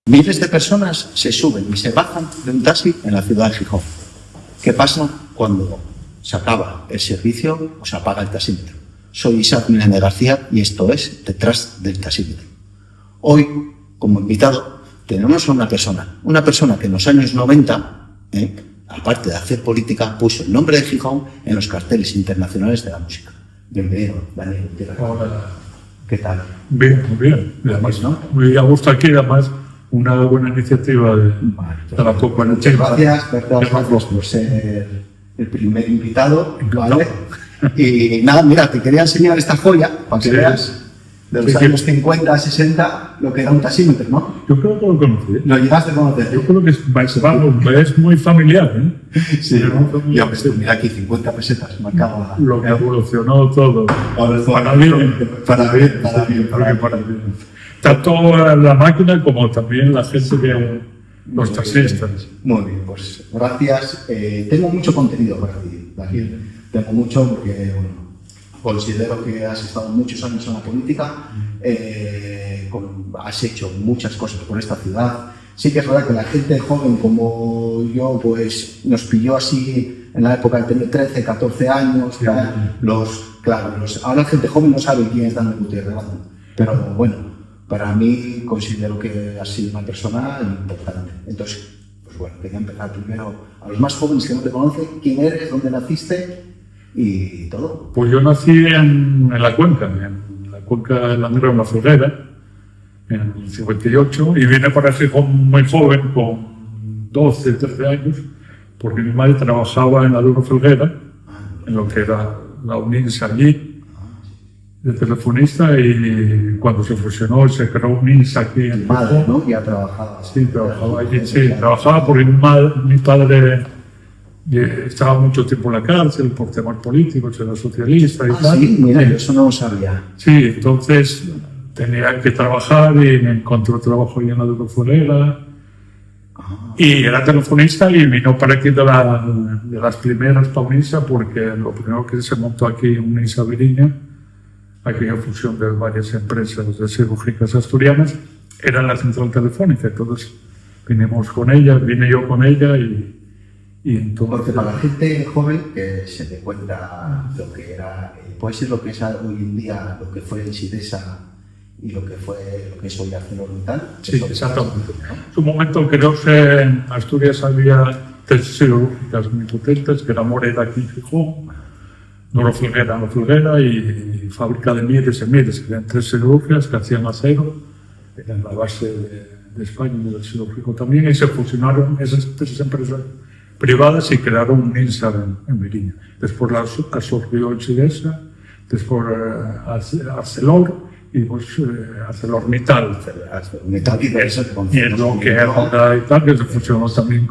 Miles de personas se suben y se bajan de un taxi en la ciudad de Gijón. ¿Qué pasa cuando se acaba el servicio o se apaga el taxímetro? Soy Isaac Menéndez García y esto es Detrás del Taxímetro. Hoy, como invitado, tenemos a una persona que en los años 90, aparte de hacer política, puso el nombre de Gijón en los carteles internacionales de la música. Bienvenido, Daniel. Hola. ¿Qué tal? Bien, muy bien. Además, ¿no? Muy a gusto aquí, además, una buena iniciativa de la Copa. Muchas gracias por ser el primer invitado. ¿Vale? Y nada, mira, te quería enseñar esta joya para que veas de los años 50, 60, lo que era un taxímetro, ¿no? Yo creo que lo conocí. Lo llegaste a conocer. Yo creo que es muy familiar, ¿eh? Sí, ya ves tú, mira aquí, 50 pesetas, marcaba. Lo que evolucionó todo. Para bien. Tanto la máquina como también la gente de los taxistas. Muy bien, pues gracias. Tengo mucho contenido para ti, Daniel. Tengo mucho porque, bueno, considero que has estado muchos años en la política, has hecho muchas cosas por esta ciudad. Sí que es verdad que la gente joven como yo, pues nos pilló así en la época de tener 13, 14 años. Sí. Ahora la gente joven no sabe quién es Daniel Gutiérrez, pero bueno, para mí considero que has sido una persona importante. Entonces, pues bueno, quería empezar primero a los más jóvenes que no te conocen, quién eres, dónde naciste y todo. Pues yo nací en la Cuenca de la Guerra de la Felguera, en el 58, y vine para Gijón muy joven, con 12, 13 años, porque mi madre trabajaba en la Duro Felguera, en lo que era la UNINSA allí, de telefonista, y cuando se fusionó se creó UNINSA aquí en madre, ¿no? Ya trabajaba. Sí, trabajaba allí, sí, trabajaba porque mi padre estaba mucho tiempo en la cárcel por temas políticos, era socialista y tal. Sí, mira, yo eso no lo sabía. Sí, entonces tenía que trabajar y me encontró trabajo ahí en la Durofolera. Y era telefonista y vino para aquí de las primeras para UNINSA, porque lo primero que se montó aquí en UNINSA Viriña, aquella fusión de varias empresas de cirúrgicas asturianas, era la central telefónica. Entonces vine yo con ella y entonces... Porque para la gente joven que se te cuenta lo que era, puede ser lo que es hoy en día, lo que fue el Sidesa y lo que es hoy ArcelorMittal. Sí, exactamente. En su momento creo que en Asturias había 3 cirúrgicas muy potentes, que era Moreda aquí en Gijón, Duro Felguera y Fábrica de Mieres en Mieres, que eran 3 cirúrgicas que hacían acero, eran la base de España y del cirúrgico también, y se fusionaron esas 3 empresas privadas y crearon un INSA en Viriña. Después la absorbió el Sidesa, después Arcelor y pues ArcelorMittal. Y es lo que era y tal, que se fusionó también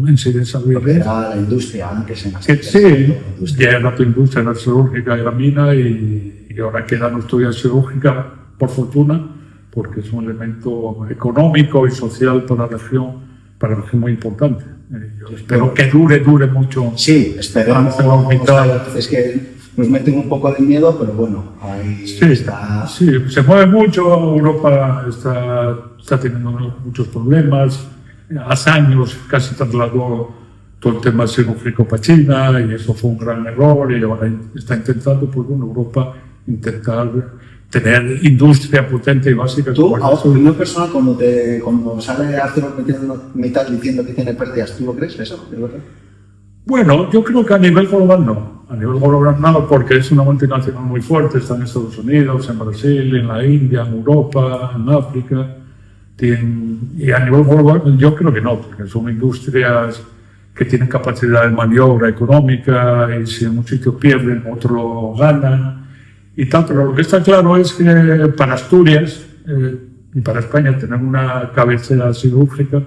en Sidesa Viriña. Era la industria antes en Sí, ya era tu industria, la cirúrgica y la mina, y ahora queda no estudia cirúrgica, por fortuna, porque es un elemento económico y social para la región muy importante. Yo espero que dure mucho. Sí, esperemos. Es que nos meten un poco de miedo, pero bueno, ahí está. Sí, se mueve mucho. Europa está teniendo muchos problemas. Hace años casi trasladó todo el tema cirúrgico para China y eso fue un gran error, y ahora está intentando, pues bueno, Europa intentar tener industria potente y básica. ¿Tú, a opinión personal, cuando sale ArcelorMittal diciendo que tiene pérdidas, ¿tú lo crees eso? ¿Es verdad? Bueno, yo creo que a nivel global no. A nivel global no, porque es una multinacional muy fuerte, está en Estados Unidos, en Brasil, en la India, en Europa, en África. Y a nivel global yo creo que no, porque son industrias que tienen capacidad de maniobra económica, y si en un sitio pierden, otro ganan. Y tal, pero lo que está claro es que para Asturias y para España tener una cabecera cirúrgica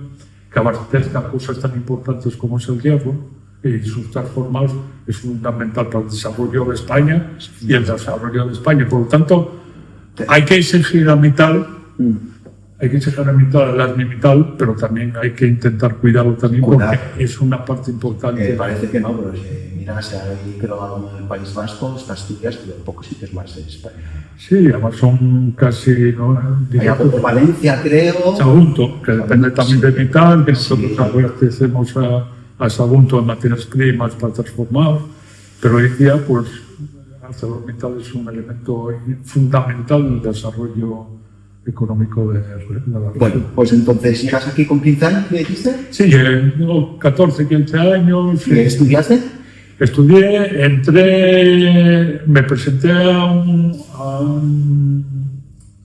que abastezca cosas tan importantes como es el hierro y sus transformados es fundamental para el desarrollo de España y el desarrollo de España. Por lo tanto, hay que exigir a Mittal hay que sacar la limital, pero también hay que intentar cuidarlo también porque es una parte importante. Parece que no, pero si miras, ahí creo en el País Vasco, estas Asturias, pero en pocos sitios más en España. Sí, además son casi, ¿no? Digamos, Valencia, creo. Sagunto, que depende también de metal, que nosotros abastecemos a Sagunto en materias primas para transformar, pero hoy día, pues, ArcelorMittal es un elemento fundamental del desarrollo económico de la región. Bueno, pues entonces llegas aquí con 15 años, ¿me dijiste? Sí, tengo 14, 15 años. ¿Qué estudiaste? Estudié, entré, me presenté a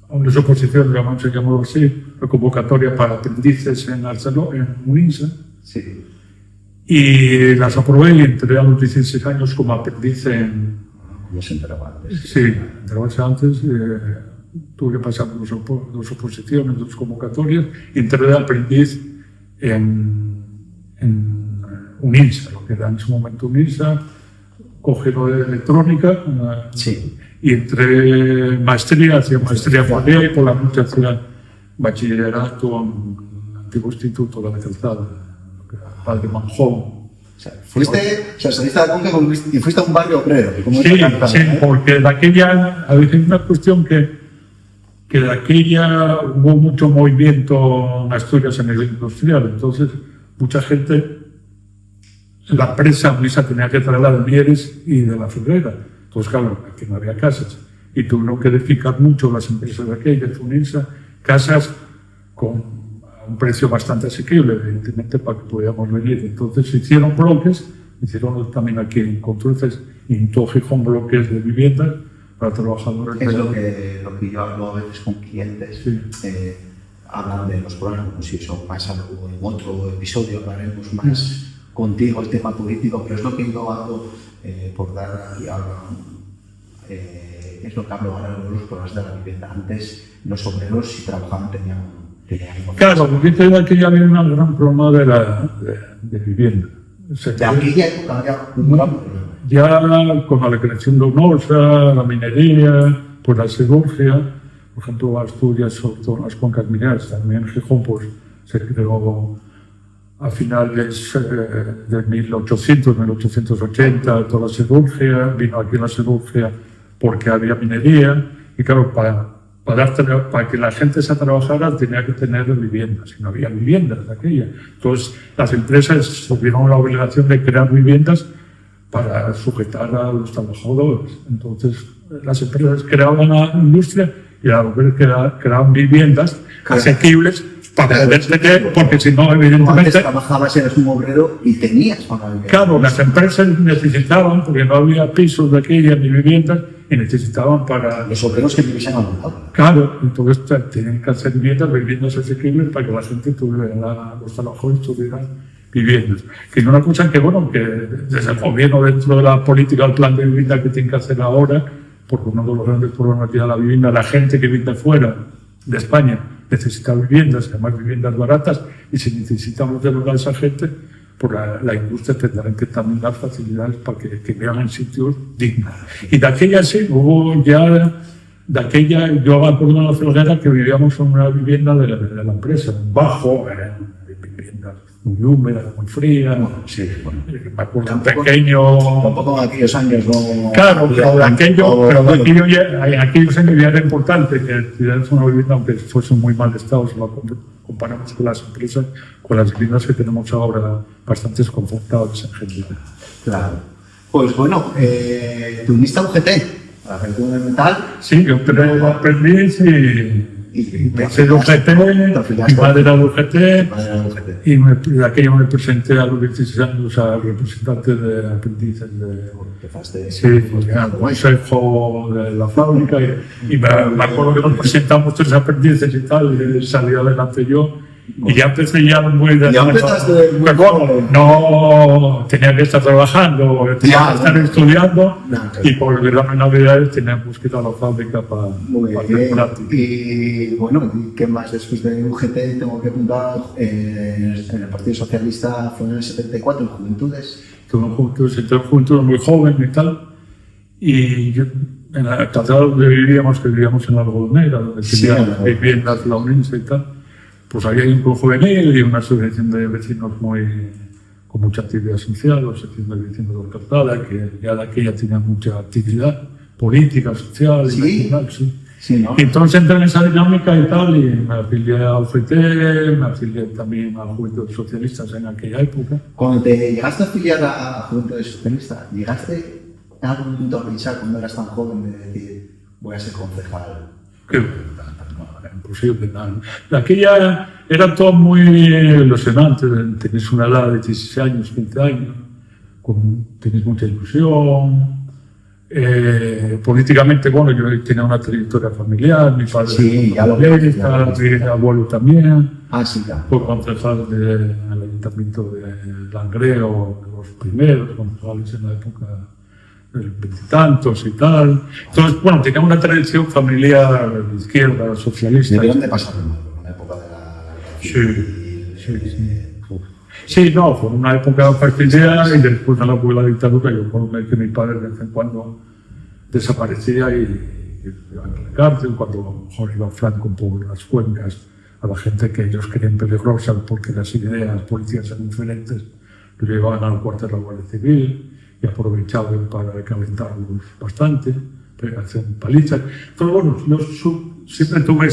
unas oposiciones, llamamos así, una convocatoria para aprendices en Unisa. Sí. Y las aprobé y entré a los 16 años como aprendiz en... ¿Cómo se enteraba antes? Sí, entrabas antes. Tuve que pasar por dos oposiciones, dos convocatorias, y entré de aprendiz en UNILSA, lo que era en su momento UNILSA, cogí lo de electrónica, sí. Y entré maestría, hacía maestría por ahí, por la noche hacía bachillerato en el antiguo Instituto de la Calzada, Padre Manjón. Saliste a la Conca y fuiste a un barrio obrero. Sí, porque de aquella, hay una cuestión que de aquella hubo mucho movimiento en Asturias a nivel industrial, entonces mucha gente, la empresa Unisa tenía que traerla de Mieres y de la Ferrera, entonces claro, aquí no había casas, y tuvieron que edificar mucho las empresas de aquellas, Unisa, casas con un precio bastante asequible, evidentemente, para que pudiéramos venir. Entonces se hicieron bloques, hicieron también aquí en Contruces y en todo Gijón bloques de viviendas para trabajadores. Es lo que yo hablo a veces con clientes, sí. Hablan de los problemas, como si eso pasa luego en otro episodio, hablaremos más contigo el tema político, pero es lo que yo hago por dar aquí ahora, es lo que hablo ahora de los problemas de la vivienda. Antes los obreros si trabajaban tenían claro, porque aquí ya había un gran problema de vivienda. De aquella época había un gran problema. Ya con la creación de Onosa, la minería, pues la siderurgia, por ejemplo, Asturias, sobre todo las cuencas mineras, también en Gijón, pues se creó a finales de 1800, 1880, toda la siderurgia, vino aquí la siderurgia porque había minería, y claro, para que la gente se trabajara tenía que tener viviendas, y no había viviendas de aquella. Entonces, las empresas tuvieron la obligación de crear viviendas para sujetar a los trabajadores. Entonces, las empresas creaban la industria y a la vez creaban viviendas asequibles para poder tener, porque si no, evidentemente... Antes trabajabas, eras un obrero y tenías para vivir. Claro, las empresas necesitaban, porque no había pisos de aquella ni viviendas, y necesitaban para... Los obreros que vivían a un lado. Claro, entonces tenían que hacer viviendas asequibles para que la gente tuviera, los trabajadores tuvieran viviendas. Que es una cosa que, bueno, que desde el gobierno, dentro de la política, el plan de vivienda que tiene que hacer ahora, porque uno de los grandes problemas de la vivienda, la gente que vive fuera de España necesita viviendas, además viviendas baratas, y si necesitamos de verdad a esa gente, pues la industria tendrá que también dar facilidades para que vivan en sitios dignos. Y de aquella sí, hubo ya, de aquella, yo me acuerdo en la Ferrera que vivíamos en una vivienda de la empresa, un bajo, viviendas muy húmedas, muy frías. Bueno, sí, bueno. Me acuerdo un pequeño... Tampoco en aquellos años, no... Claro, pero de aquellos años ya era importante que tuvieras una vivienda, aunque fuese en muy mal estado, si lo comparamos con las empresas, con las viviendas que tenemos ahora bastante desconfortables en general. Claro. Pues bueno, ¿te uniste a UGT? ¿A la Agencia de Metal? Sí, yo aprendí y empecé de UGT, mi padre era de UGT, y de aquello me presenté a los 16 años al representante de aprendices al consejo de la fábrica, y me acuerdo que nos presentamos 3 aprendices y tal, y salí adelante yo. Y ya empecé ya muy de... No, tenía que estar trabajando, tenía que estar estudiando, y por las navidades teníamos que ir a la fábrica para hacer práctica. Y bueno, ¿qué más? Después de UGT tengo que apuntar, en el Partido Socialista fue en el 74, en Juventudes. Entré en Juventudes muy joven y tal, y yo en la calzada donde vivíamos, que vivíamos en la Algodonera, donde teníamos viviendas la UNENSE y tal, pues había un club juvenil y una asociación de vecinos con mucha actividad social, la asociación de vecinos de la calzada, que ya de aquella tenía mucha actividad política, social, y nacional, sí. Sí, ¿no? Entonces entré en esa dinámica y tal, y me afilié a UGT, me afilié también a Juventudes Socialistas en aquella época. Cuando te llegaste a afiliar a Juventudes Socialistas, ¿llegaste en algún momento a pensar cuando eras tan joven de decir voy a ser concejal? Que no, era imposible, nada. Aquella era todo muy ilusionante, tenías una edad de 16 años, 15 años, tenías mucha ilusión. Políticamente, bueno, yo tenía una trayectoria familiar, mi padre mi abuelo también, claro. fue concejal del ayuntamiento de Langreo, de los primeros concejales en la época del veintitantos y tal. Entonces, bueno, tenía una tradición familiar de izquierda, socialista. ¿De dónde pasaron en la época de la... Sí, no, fue una época particular y después de la dictadura yo recuerdo que mi padre de vez en cuando desaparecía y iba a la cárcel, cuando a lo mejor iba Franco por las cuencas a la gente que ellos querían peligrosas porque las ideas políticas eran diferentes, lo llevaban al cuartel de la Guardia Civil y aprovechaban para calentarlos bastante, hacían palizas. Pero bueno, yo siempre tuve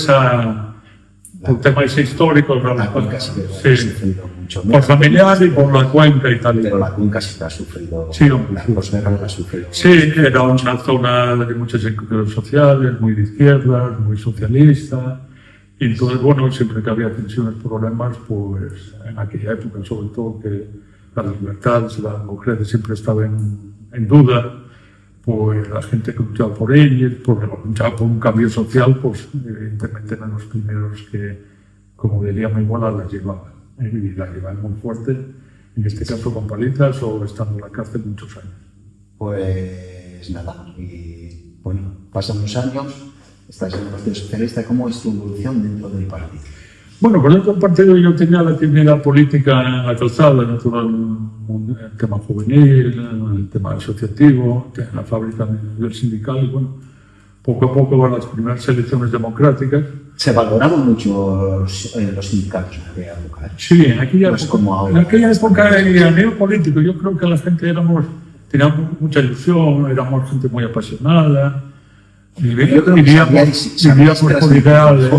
por temas históricos, la cuenca sí que ha sufrido mucho. Por familiar y por la cuenca y tal. Pero la cuenca sí que ha sufrido. Sí, hombre. Los guerras ha sufrido. Sí, era una zona de muchas inquietudes sociales, muy de izquierdas, muy socialista. Y entonces, bueno, siempre que había tensiones, problemas, pues en aquella época, sobre todo, que las libertades, las mujeres siempre estaban en duda, pues la gente que luchaba por ellos, luchaba por un cambio social, pues evidentemente eran los primeros que, como diría mi abuela, las llevaban. Y las llevaban muy fuerte, en este caso con palizas o estando en la cárcel muchos años. Pues nada, y bueno, pasan los años, estás en el Partido Socialista, ¿cómo es tu evolución dentro del partido? Bueno, con el partido yo tenía la actividad política en la calzada, el tema juvenil, el tema asociativo, en la fábrica del sindical, y bueno, poco a poco van las primeras elecciones democráticas. Se valoraban mucho los sindicatos en aquella época. Sí, en aquella no época, en aquella época y a nivel político, yo creo que la gente teníamos mucha ilusión, éramos gente muy apasionada, vivíamos por ideales.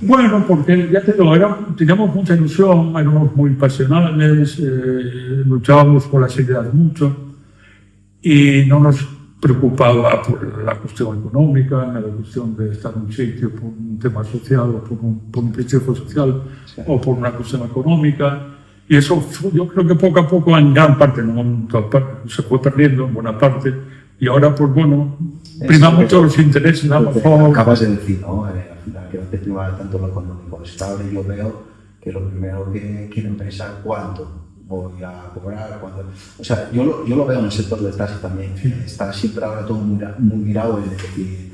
Bueno, porque ya te digo, teníamos mucha ilusión, éramos muy pasionales, luchábamos por las ideas mucho y no nos preocupaba por la cuestión económica, la cuestión de estar en un sitio por un tema social o por un principio social o por una cuestión económica. Y eso yo creo que poco a poco en gran parte, no en toda parte, se fue perdiendo en buena parte. Y ahora, pues bueno, prima mucho los intereses. Acabas de decir, ¿no? Que no te prima tanto lo económico. Ahora yo veo que lo primero que quieren pensar cuánto voy a cobrar, cuándo. O sea, yo lo veo en el sector del taxi también. Sí. Está siempre ahora todo muy mirado en decir,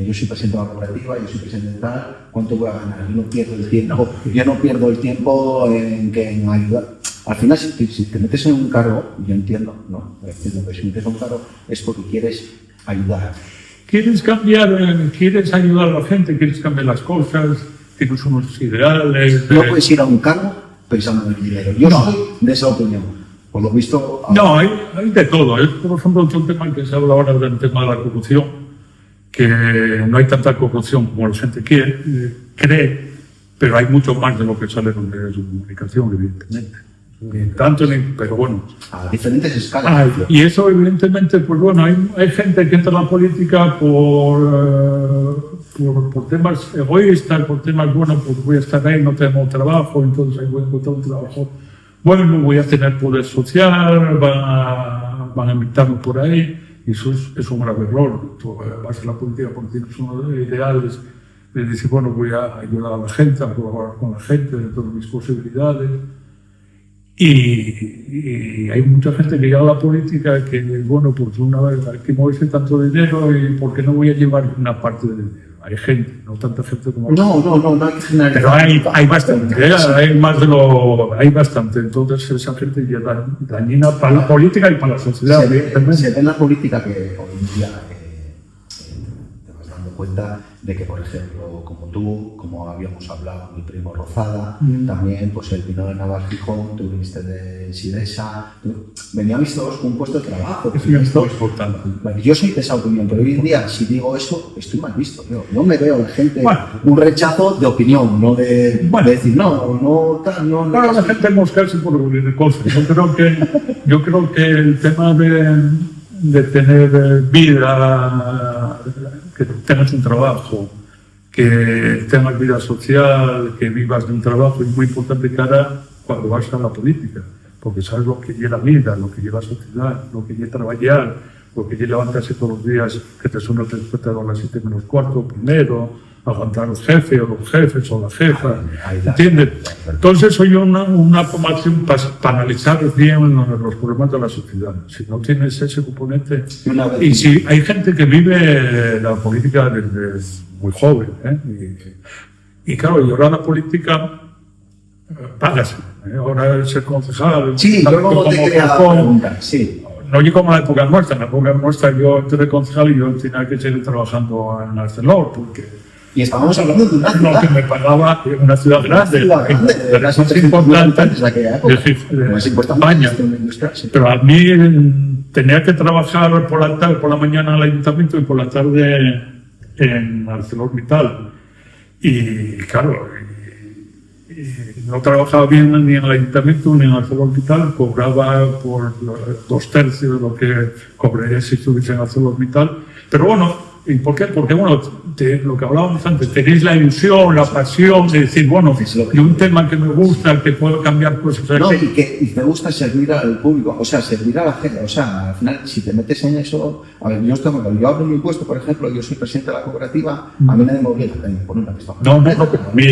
yo soy presidente de la cooperativa, yo soy presidente de tal, ¿cuánto voy a ganar? Yo no pierdo el tiempo. Yo no pierdo el tiempo en ayudar. Al final, si te metes en un cargo, yo entiendo, ¿no? Entiendo que si metes en un cargo es porque quieres ayudar. Quieres cambiar, quieres ayudar a la gente, quieres cambiar las cosas, tienes unos ideales. No puedes ir a un cargo pensando en el dinero. Yo soy de esa opinión. Por lo visto... No, hay de todo. Por ejemplo, otro tema que se habla ahora del tema de la corrupción, que no hay tanta corrupción como la gente cree, pero hay mucho más de lo que sale en los medios de comunicación, evidentemente. Pero bueno. A diferentes escalas. Y eso, evidentemente, pues bueno, hay gente que entra en la política por temas egoístas, por temas, bueno, pues voy a estar ahí, no tengo trabajo, entonces ahí voy a encontrar un trabajo. Bueno, voy a tener poder social, van a invitarme por ahí, y eso es un grave error. Tú vas a la política porque tienes unos ideales de decir, bueno, voy a ayudar a la gente, a colaborar con la gente, de todas mis posibilidades. Y hay mucha gente que llega a la política que, bueno, pues una vez hay que moverse tanto dinero y ¿por qué no voy a llevar una parte del dinero? Hay gente, no tanta gente como... No hay que generalizar. Pero hay bastante, hay bastante. Entonces esa gente ya dañina para la política y para la sociedad. Se ve en la política que hoy en día cuenta de que, por ejemplo, como tú, como habíamos hablado, mi primo Rozada, también, pues él vino de Navarra-Gijón, tú viniste de Sidesa, veníais todos con un puesto de trabajo. Es muy importante. Bueno, yo soy de esa opinión, pero hoy en día, si digo eso, estoy mal visto. Yo me veo en gente, un rechazo de opinión, no de decir, no. Bueno, la gente moscarse por cosas. Yo creo que el tema de tener vida, que tengas un trabajo, que tengas vida social, que vivas de un trabajo, es muy importante cara cuando vas a la política, porque sabes lo que lleva la vida, lo que lleva la sociedad, lo que lleva trabajar, lo que lleva levantarse todos los días, que te suena el despertador a las 7:45 primero, aguantar los jefes o los jefes o la jefa, ¿entiendes? Entonces soy una formación para analizar bien los problemas de la sociedad. Si no tienes ese componente, y si hay gente que vive la política desde muy joven, y claro, y ahora la política págase, ahora ser concejal, sí, yo te quería preguntar, sí. No llego como la época nuestra, en la época nuestra yo entré de concejal y yo tenía que seguir trabajando en Arcelor, porque y estábamos hablando de una ciudad. No, que me pagaba en una ciudad grande. De las más importantes de aquella época. De España. Pero a mí tenía que trabajar por la tarde, por la mañana en el ayuntamiento y por la tarde en ArcelorMittal. Y claro, no trabajaba bien ni en el ayuntamiento ni en ArcelorMittal, cobraba por 2/3 de lo que cobraría si estuviese en ArcelorMittal. Pero bueno, ¿y por qué? Porque, bueno, lo que hablábamos antes, tenéis la ilusión, la pasión de decir, bueno, de un tema que me gusta, que puedo cambiar cosas. No, y te gusta servir al público, o sea, servir a la gente. O sea, al final, si te metes en eso, a ver, yo abro mi puesto, por ejemplo, yo soy presidente de la cooperativa, a mí nadie me obliga a poner una pistola. No, pero a mí,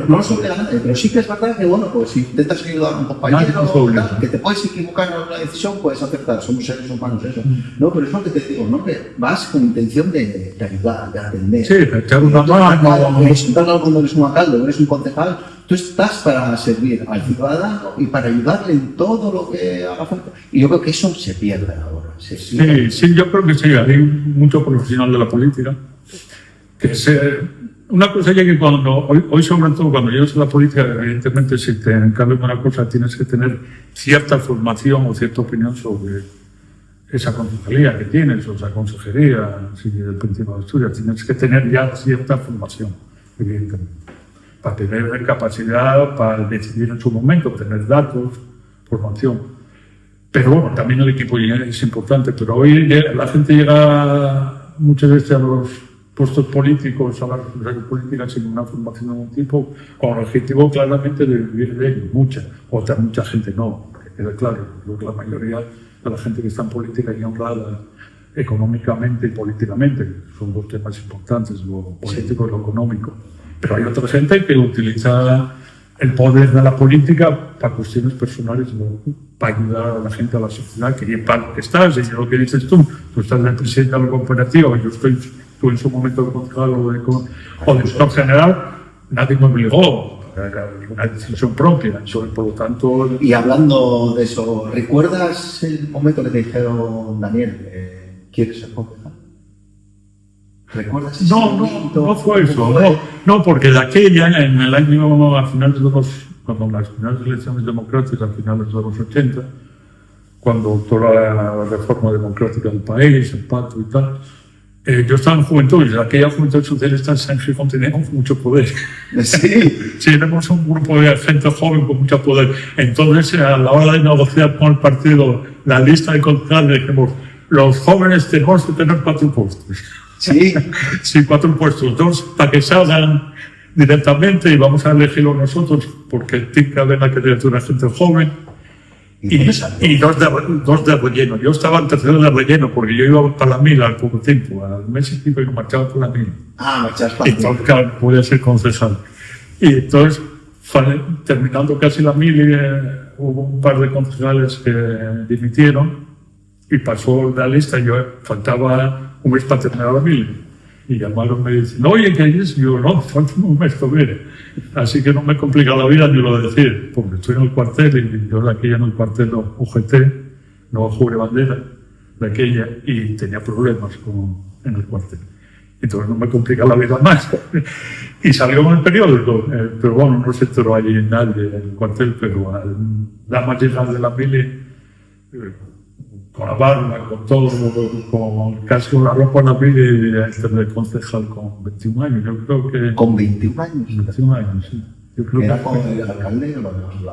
no es obligatorio, pero sí que es verdad que, bueno, pues si intentas ayudar a un compañero, que te puedes equivocar en alguna decisión, puedes acertar, somos seres humanos, eso. No, pero es lo que te digo, ¿no? Que vas con intención de ayudar, de atender. Sí, de echar una mano. Cuando eres un alcalde o eres un concejal, tú estás para servir al ciudadano y para ayudarle en todo lo que haga falta. Y yo creo que eso se pierde ahora. Sí, yo creo que sí. Hay mucho profesional de la política que una cosa es que hoy sobre todo cuando llegas a la política, evidentemente si te encargas de una cosa tienes que tener cierta formación o cierta opinión sobre esa concejalía que tienes, o esa consejería, si del Principado de Asturias, tienes que tener ya cierta formación, evidentemente, para tener capacidad para decidir en su momento, tener datos, formación. Pero bueno, también el equipo es importante, pero hoy la gente llega muchas veces a los puestos políticos, a las responsabilidades políticas sin una formación de algún tipo, con el objetivo claramente de vivir de ello, mucha gente no, que quede claro, la mayoría de la gente que está en política y honrada económicamente y políticamente, son dos temas importantes, lo político y lo económico. Pero hay otra gente que utiliza el poder de la política para cuestiones personales, para ayudar a la gente, a la sociedad, que bien para lo que estás, y lo que dices tú estás de presidente de la cooperativa, tú en su momento de concejal o de director general, nadie me obligó. Era una decisión propia, por lo tanto... Y hablando de eso, ¿recuerdas el momento que te dijeron, Daniel, quieres ser concejal? ¿Recuerdas ese momento? No fue eso, no, porque de aquella, en el año, a finales de cuando las primeras elecciones democráticas, a finales de los 80, cuando toda la reforma democrática del país, el pacto y tal, yo estaba en juventud, y aquella juventud socialista en Gijón teníamos mucho poder. Sí. Sí, éramos un grupo de gente joven con mucho poder. Entonces, a la hora de negociar con el partido la lista de concejales, dijimos, los jóvenes tenemos que tener 4 puestos. Sí. Sí, 4 puestos, 2 para que salgan directamente y vamos a elegirlo nosotros, porque TICA ven la candidatura de gente joven. Y 2 de relleno. Yo estaba en tercero de relleno porque yo iba para la mil al poco tiempo, al mes y pico, y marchaba por la mil. Marchas para entonces, claro, podía ser concejal. Y entonces, terminando casi la mil, hubo un par de concejales que dimitieron y pasó la lista. Yo faltaba un mes para terminar la mil. Y llamaron y me dicen, oye, ¿qué es? Y yo, no, falta un mes todavía. Así que no me complica la vida ni lo de decir, porque estoy en el cuartel y yo de aquella en el cuartel UGT, no Jure Bandera, de aquella, y tenía problemas en el cuartel. entonces no me complica la vida más. Y salió en el periódico, pero bueno, no se enteró allí nadie en el cuartel, pero la mayoría de la mili, con la barba, con todo, con casi la ropa de la mili, de concejal con 21 años, yo creo que... ¿Con 21 años? 21 años, sí. Yo creo ¿Era que con el alcalde o lo habíamos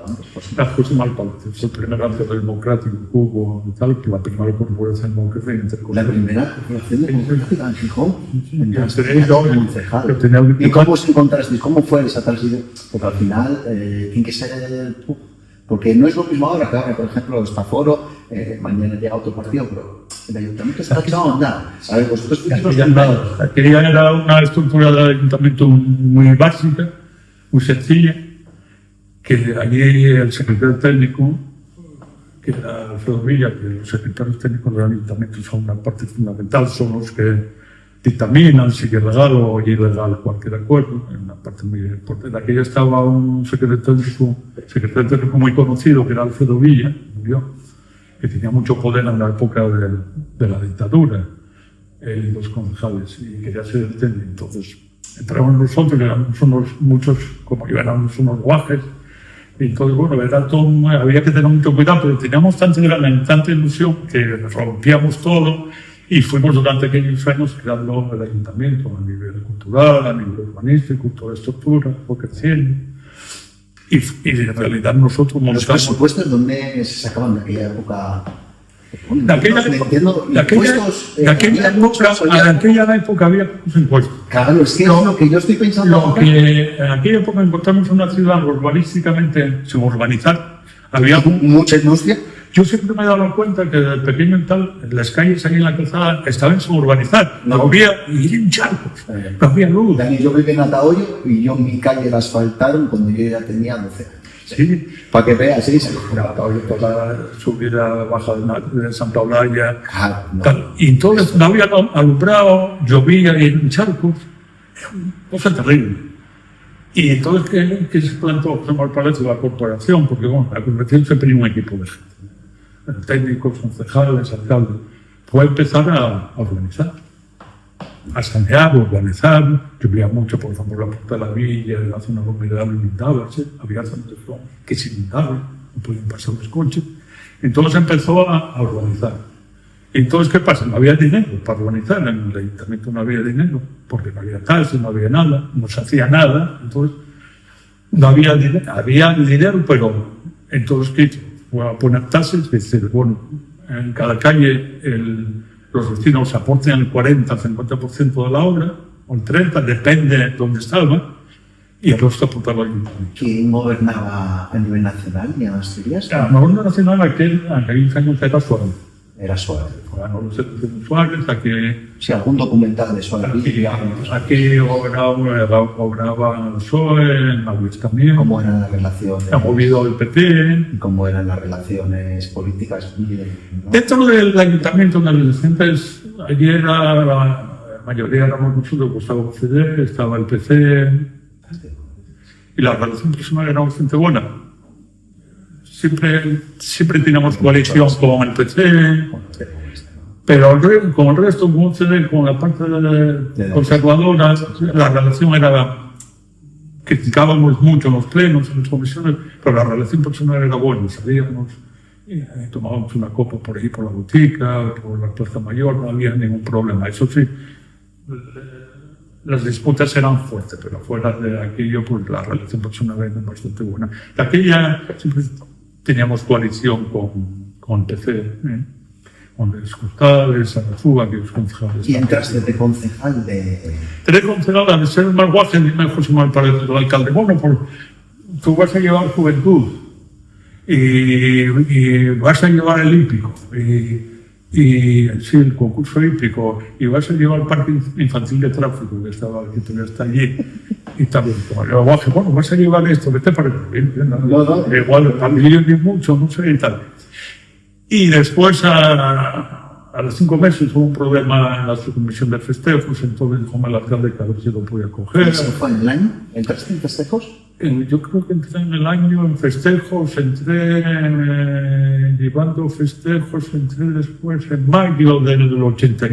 las cosas mal palacio. Fue el primer acto democrático que hubo y tal, que la primera corporación democrática. La primera corporación democrática en Gijón. ¿Y cómo os encontrasteis? ¿Cómo fue esa transición? Porque al final tiene que ser... Porque no es lo mismo ahora que ahora, por ejemplo, Estaforo, mañana llega otro partido, pero el ayuntamiento está echado a andar. A ver, vosotros aquella era una estructura del ayuntamiento muy básica, muy sencilla, que allí el secretario técnico, que era Alfredo Villa, que los secretarios técnicos del ayuntamiento son una parte fundamental, son los que dictaminan si es legal o ilegal cualquier acuerdo, en una parte muy importante. Aquella estaba un secretario técnico muy conocido, que era Alfredo Villa, murió, que tenía mucho poder en la época de la dictadura, y los concejales, y quería ser el técnico. Entonces, entramos nosotros, éramos muchos, como yo, éramos unos guajes, y entonces, bueno, era todo, había que tener mucho cuidado, pero teníamos tanta ilusión que rompíamos todo y fuimos durante aquellos años creando el ayuntamiento a nivel cultural, a nivel urbanístico, toda estructura, fue creciendo. Y en realidad nosotros montamos... ¿Los presupuestos dónde se sacaban de aquella época? De aquella época había pocos impuestos. Claro, es que es lo que yo estoy pensando. En aquella época encontramos una ciudad urbanísticamente, sin urbanizar, había mucha industria. Yo siempre me he dado cuenta que desde pequeño y tal, las calles ahí en la calzada estaban sin urbanizar. No había ni charcos, no había luz. Dani, yo viví en Atahoyo y yo mi calle la asfaltaron cuando yo ya tenía 12 años. Sí. Para que veas, sí, sí. Toda subida, baja de Santa Eulalia. No. Y entonces no había alumbrado, llovía y en charcos. Era una cosa terrible. Y entonces, ¿qué se plantó? Al parecer la corporación, porque bueno, la corporación siempre tenía un equipo de gente. Técnicos, concejales, alcaldes. Fue empezar a organizar. A sanear, urbanizar. Llovía mucho, por ejemplo, la Puerta de la Villa, la zona rural inundaba, ¿sí? Había zonas que se inundaban, no podían pasar los coches. Entonces empezó a urbanizar. Entonces, ¿qué pasa? No había dinero para urbanizar, en el ayuntamiento no había dinero, porque no había taxis, no había nada, no se hacía nada, entonces no había dinero, pero entonces, ¿qué hizo? Fue a poner taxis, es decir, bueno, en cada calle los vecinos aporten el 40-50% de la obra, o el 30%, depende de dónde estaba, y el resto aportaba el ayuntamiento. ¿Quién gobernaba a nivel nacional y en Asturias? El gobierno nacional aquellos años era Suárez. Era Suárez. Bueno, no sé de Suárez, aquí... Sí, algún documental de Suárez. Aquí gobernaba el PSOE, en Madrid también. ¿Cómo eran las relaciones? Ha movido el PP. ¿Cómo eran las relaciones políticas? ¿No? Dentro del ayuntamiento, en adolescentes, ayer la mayoría éramos nosotros, pues estaba el CD, estaba el PC, y la relación personal era bastante buena. Siempre teníamos coalición con el PC, pero con el resto, con el CD, con la parte conservadora, la relación era... Criticábamos mucho en los plenos, en las comisiones, pero la relación personal era buena, salíamos, tomábamos una copa por ahí, por la botica, por la Plaza Mayor, no había ningún problema. Eso sí, las disputas eran fuertes, pero fuera de aquello, pues la relación personal era bastante buena. De aquella siempre teníamos coalición con PC, con los concejales, Sanafuga, que los concejales. ¿Y entraste de concejal de...? Entré concejal, al ser más guaje, dime José Manuel Paredes, el alcalde. Bueno, pues tú vas a llevar juventud y vas a llevar el hípico y sí, el concurso hípico, y vas a llevar el parque infantil de tráfico que todavía está allí. Y también, bueno, vas a llevar esto, ¿qué te parece? Igual, también ni mucho, no sé, y tal. Y después, a los 5 meses, hubo un problema en la subcomisión de festejos, entonces dijo el alcalde que a ver si lo podía coger. ¿Eso fue en el año? ¿Entraste en festejos? Yo creo que entré en el año en festejos, entré llevando festejos, entré después en mayo del 80,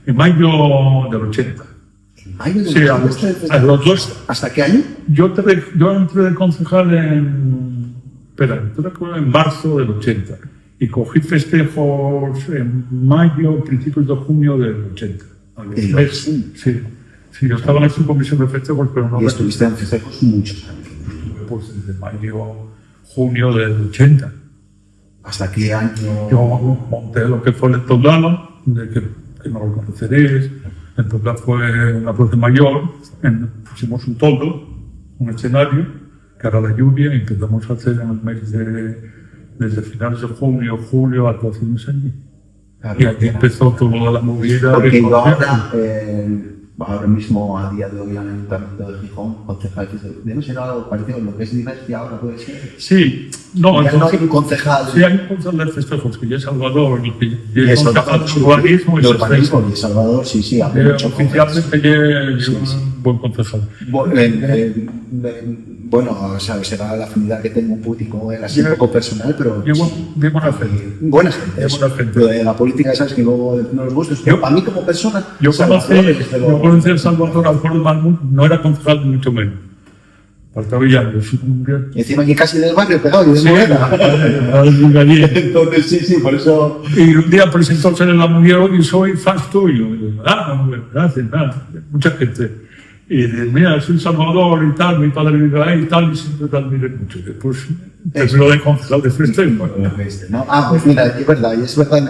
en mayo del 80. ¿En mayo de Sí, a los dos. ¿Hasta qué año? Yo entré de concejal en marzo del 80 y cogí festejos en mayo, principios de junio del 80. Sí, yo estaba en su comisión de festejos, pero no... Y estuviste en festejos muchos años. Pues desde mayo, junio del 80. ¿Hasta qué año? Yo monté lo que fue el Toblano, que no lo conoceréis. El Toblano fue en la Plaza Mayor, pusimos un toldo, un escenario, que era la lluvia, y empezamos a hacer en el mes desde finales de junio, julio, actuaciones allí. Claro, Y allí empezó toda la movida. Porque yo ahora mismo, a día de hoy, en el Ayuntamiento de Gijón, concejal, debe ser algo parecido a lo que es Diversia ahora, puede ser. Sí, no, ya no hay un concejal. Sí, hay un concejal de festejos, que ya es Salvador, que Y es concejal de urbanismo y Salvador, sí, oficialmente lleva un buen concejal. Bueno, sabes, será la afinidad que tengo un poquito con él, así un poco personal, pero... Bien buena gente. Buena gente. Pero de la política, sabes, que luego no les gusta. Pero para mí como persona... Yo conocí a Salvador Alfredo Malmún, no era concejal ni mucho menos. Faltaba ya. Y encima aquí casi del barrio pegado, y de Morena. Entonces, sí, por eso... Y un día presentóse en la mujer y soy fan tuyo. Y yo, bueno, gracias, mucha gente. Y mira, soy Salvador y tal, mi padre vive ahí y tal, y siempre te admiré mucho. Después, lo de concejal de festejo. ¿No? Pues mira, es verdad,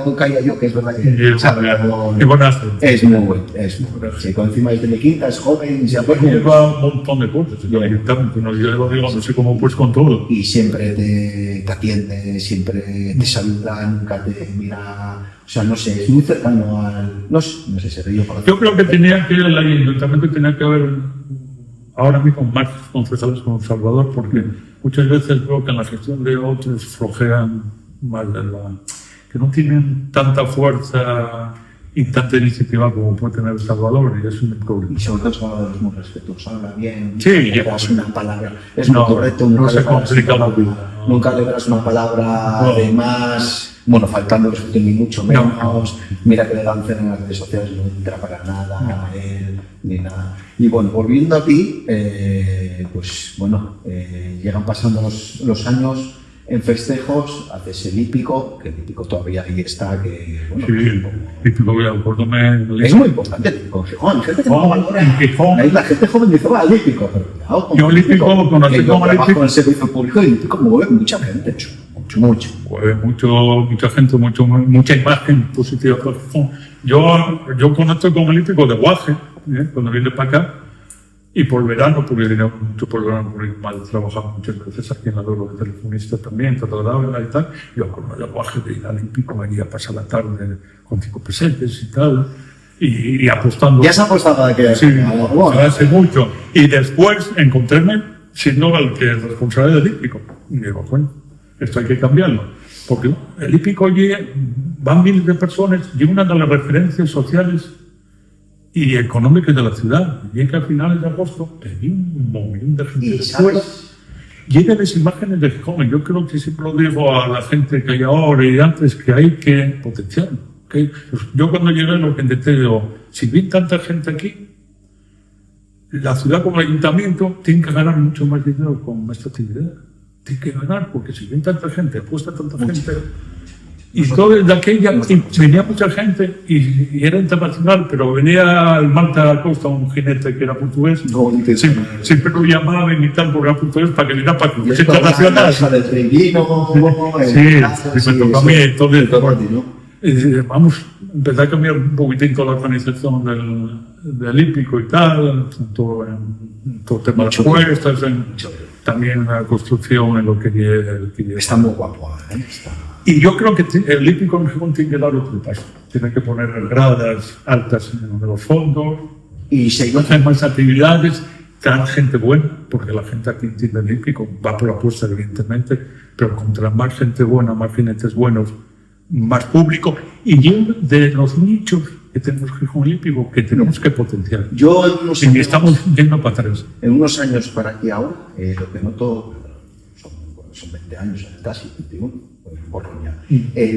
no caía yo, que es verdad que es buena gente. Es muy bueno, sí, con encima de Telequinta, es joven, y siempre lleva un montón de cosas. Yo lo digo, no sé cómo, pues con todo. Y siempre te atiende, siempre te saluda, nunca te mira. O sea, no sé, es muy cercano al... No sé, se río para... Yo creo que el ayuntamiento tenía que haber ahora mismo más concejales como Salvador, porque muchas veces veo que en la gestión de otros flojean más que no tienen tanta fuerza y tanta iniciativa como puede tener El Salvador, y es un problema. Y sobre todo Salvador es muy respetuoso, habla bien, sí, es una palabra, es muy correcto, no se complica la vida. Nunca le das una palabra de más... Bueno, faltando respeto ni mucho menos, mira que le lancen en las redes sociales, no entra para nada a él, ni nada. Y bueno, volviendo a ti, pues bueno, llegan pasando los años en festejos, haces el hípico, que el hípico todavía ahí está, que bueno... Sí, el hípico, es muy importante el hípico, Gijón, gente que no valora, la gente joven dice, va, el hípico, pero cuidado con el hípico, que yo trabajo en el servicio público y el hípico mueve mucha gente, mucho. Mucha gente, mucha imagen positiva. Yo conecto con el hípico de Guaje, cuando viene para acá, y por verano, porque viene mucho por verano, porque mal trabajaba muchas veces aquí en la Dolo de telefonista también, y tal. Yo con el Guaje de ir al hípico, allí a pasar la tarde con 5 pesetes y tal, y apostando. ¿Ya se ha apostado de que? Sí, hace mucho. Y después encontréme siendo el que es responsable del hípico. Y digo, bueno, esto hay que cambiarlo, porque el hípico allí van miles de personas y una de las referencias sociales y económicas de la ciudad. Y es que a finales de agosto hay un montón de gente después. Llegan las imágenes de Gijón. Yo creo que siempre lo digo a la gente que hay ahora y antes, que hay que potenciarlo. ¿Okay? Pues yo cuando llegué lo que intenté, digo, si viene tanta gente aquí, la ciudad como el ayuntamiento tiene que ganar mucho más dinero con esta actividad. Tiene que ganar, porque si viene tanta gente, apuesta tanta gente, y todo de aquella, venía mucha gente, y era internacional, pero venía el Malta Acosta, un jinete que era portugués, siempre lo llamaban y tal, porque era portugués, para que viniera para que fuese internacional. Sí, me tocó a mí, entonces, vamos a empezar a cambiar un poquitín toda la organización del hípico y tal, todo el tema de apuestas, también la construcción en lo que lleva. Está muy guapo, ¿eh? Y yo creo que el hípico en Gijón tiene que dar otro paso. Tiene que poner gradas altas en los fondos, y si hay más actividades, traer gente buena, porque la gente aquí entiende el hípico, va por apuesta evidentemente, pero contra más gente buena, más jinetes buenos, más público, y de los nichos que tenemos Gijón hípico, que tenemos que potenciar. Y estamos yendo para atrás. En unos años para aquí ahora, lo que noto, son 20 años, casi 21, por ya.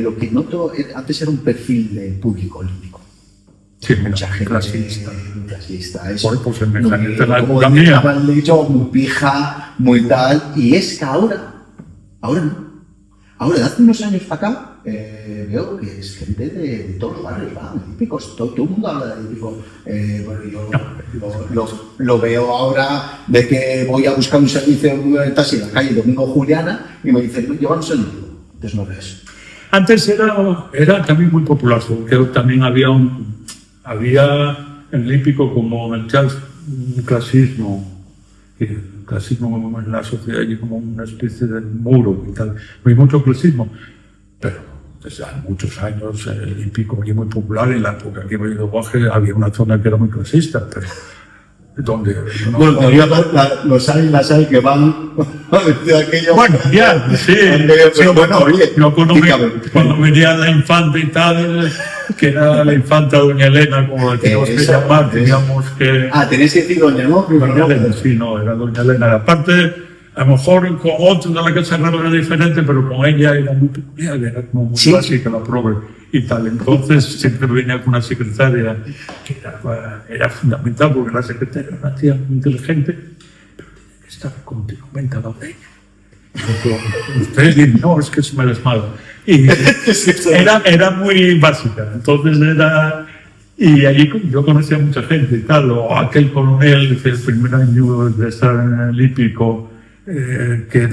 Lo que noto, antes era un perfil de público olímpico. Sí, mucha gente clasista. muy clasista. Es Pues semejante a la como época mía. han dicho, muy pija, muy tal. Y es que ahora no. Ahora, de hace unos años para acá, veo que es gente de todos los barrios, típicos, todo el mundo habla de típico. Bueno, lo veo ahora de que voy a buscar un servicio de taxi en la calle Domingo Juliana y me dicen, llévanos el libro. Entonces no ves. Antes era también muy popular, porque también había en el hípico como en el jazz un clasismo. El clasismo en la sociedad y como una especie de muro y tal. Hay mucho clasismo, pero desde hace muchos años el hípico fue muy popular. En la época que he ido a Guaje había una zona que era muy clasista, pero donde... Bueno, todavía los hay que van de aquello... Bueno, ya, sí. Pero bueno, oye, yo cuando venía la infanta y tal, que era la infanta Doña Elena, como la teníamos que llamar, teníamos que... tenéis que decir Doña, ¿no? Doña Elena, sí, no, era Doña Elena. Aparte, a lo mejor con otros de la Casa Real era diferente, pero con ella era muy peculiar, era como muy básica la prove y tal. Entonces siempre venía con una secretaria que era fundamental, porque la secretaria era una tía muy inteligente, pero tenía que estar continuamente al lado de ella. Ustedes dicen, no, es que se me desmala. Y era muy básica, entonces era... Y allí yo conocía a mucha gente y tal, o aquel coronel que el primer año de estar en el hípico, que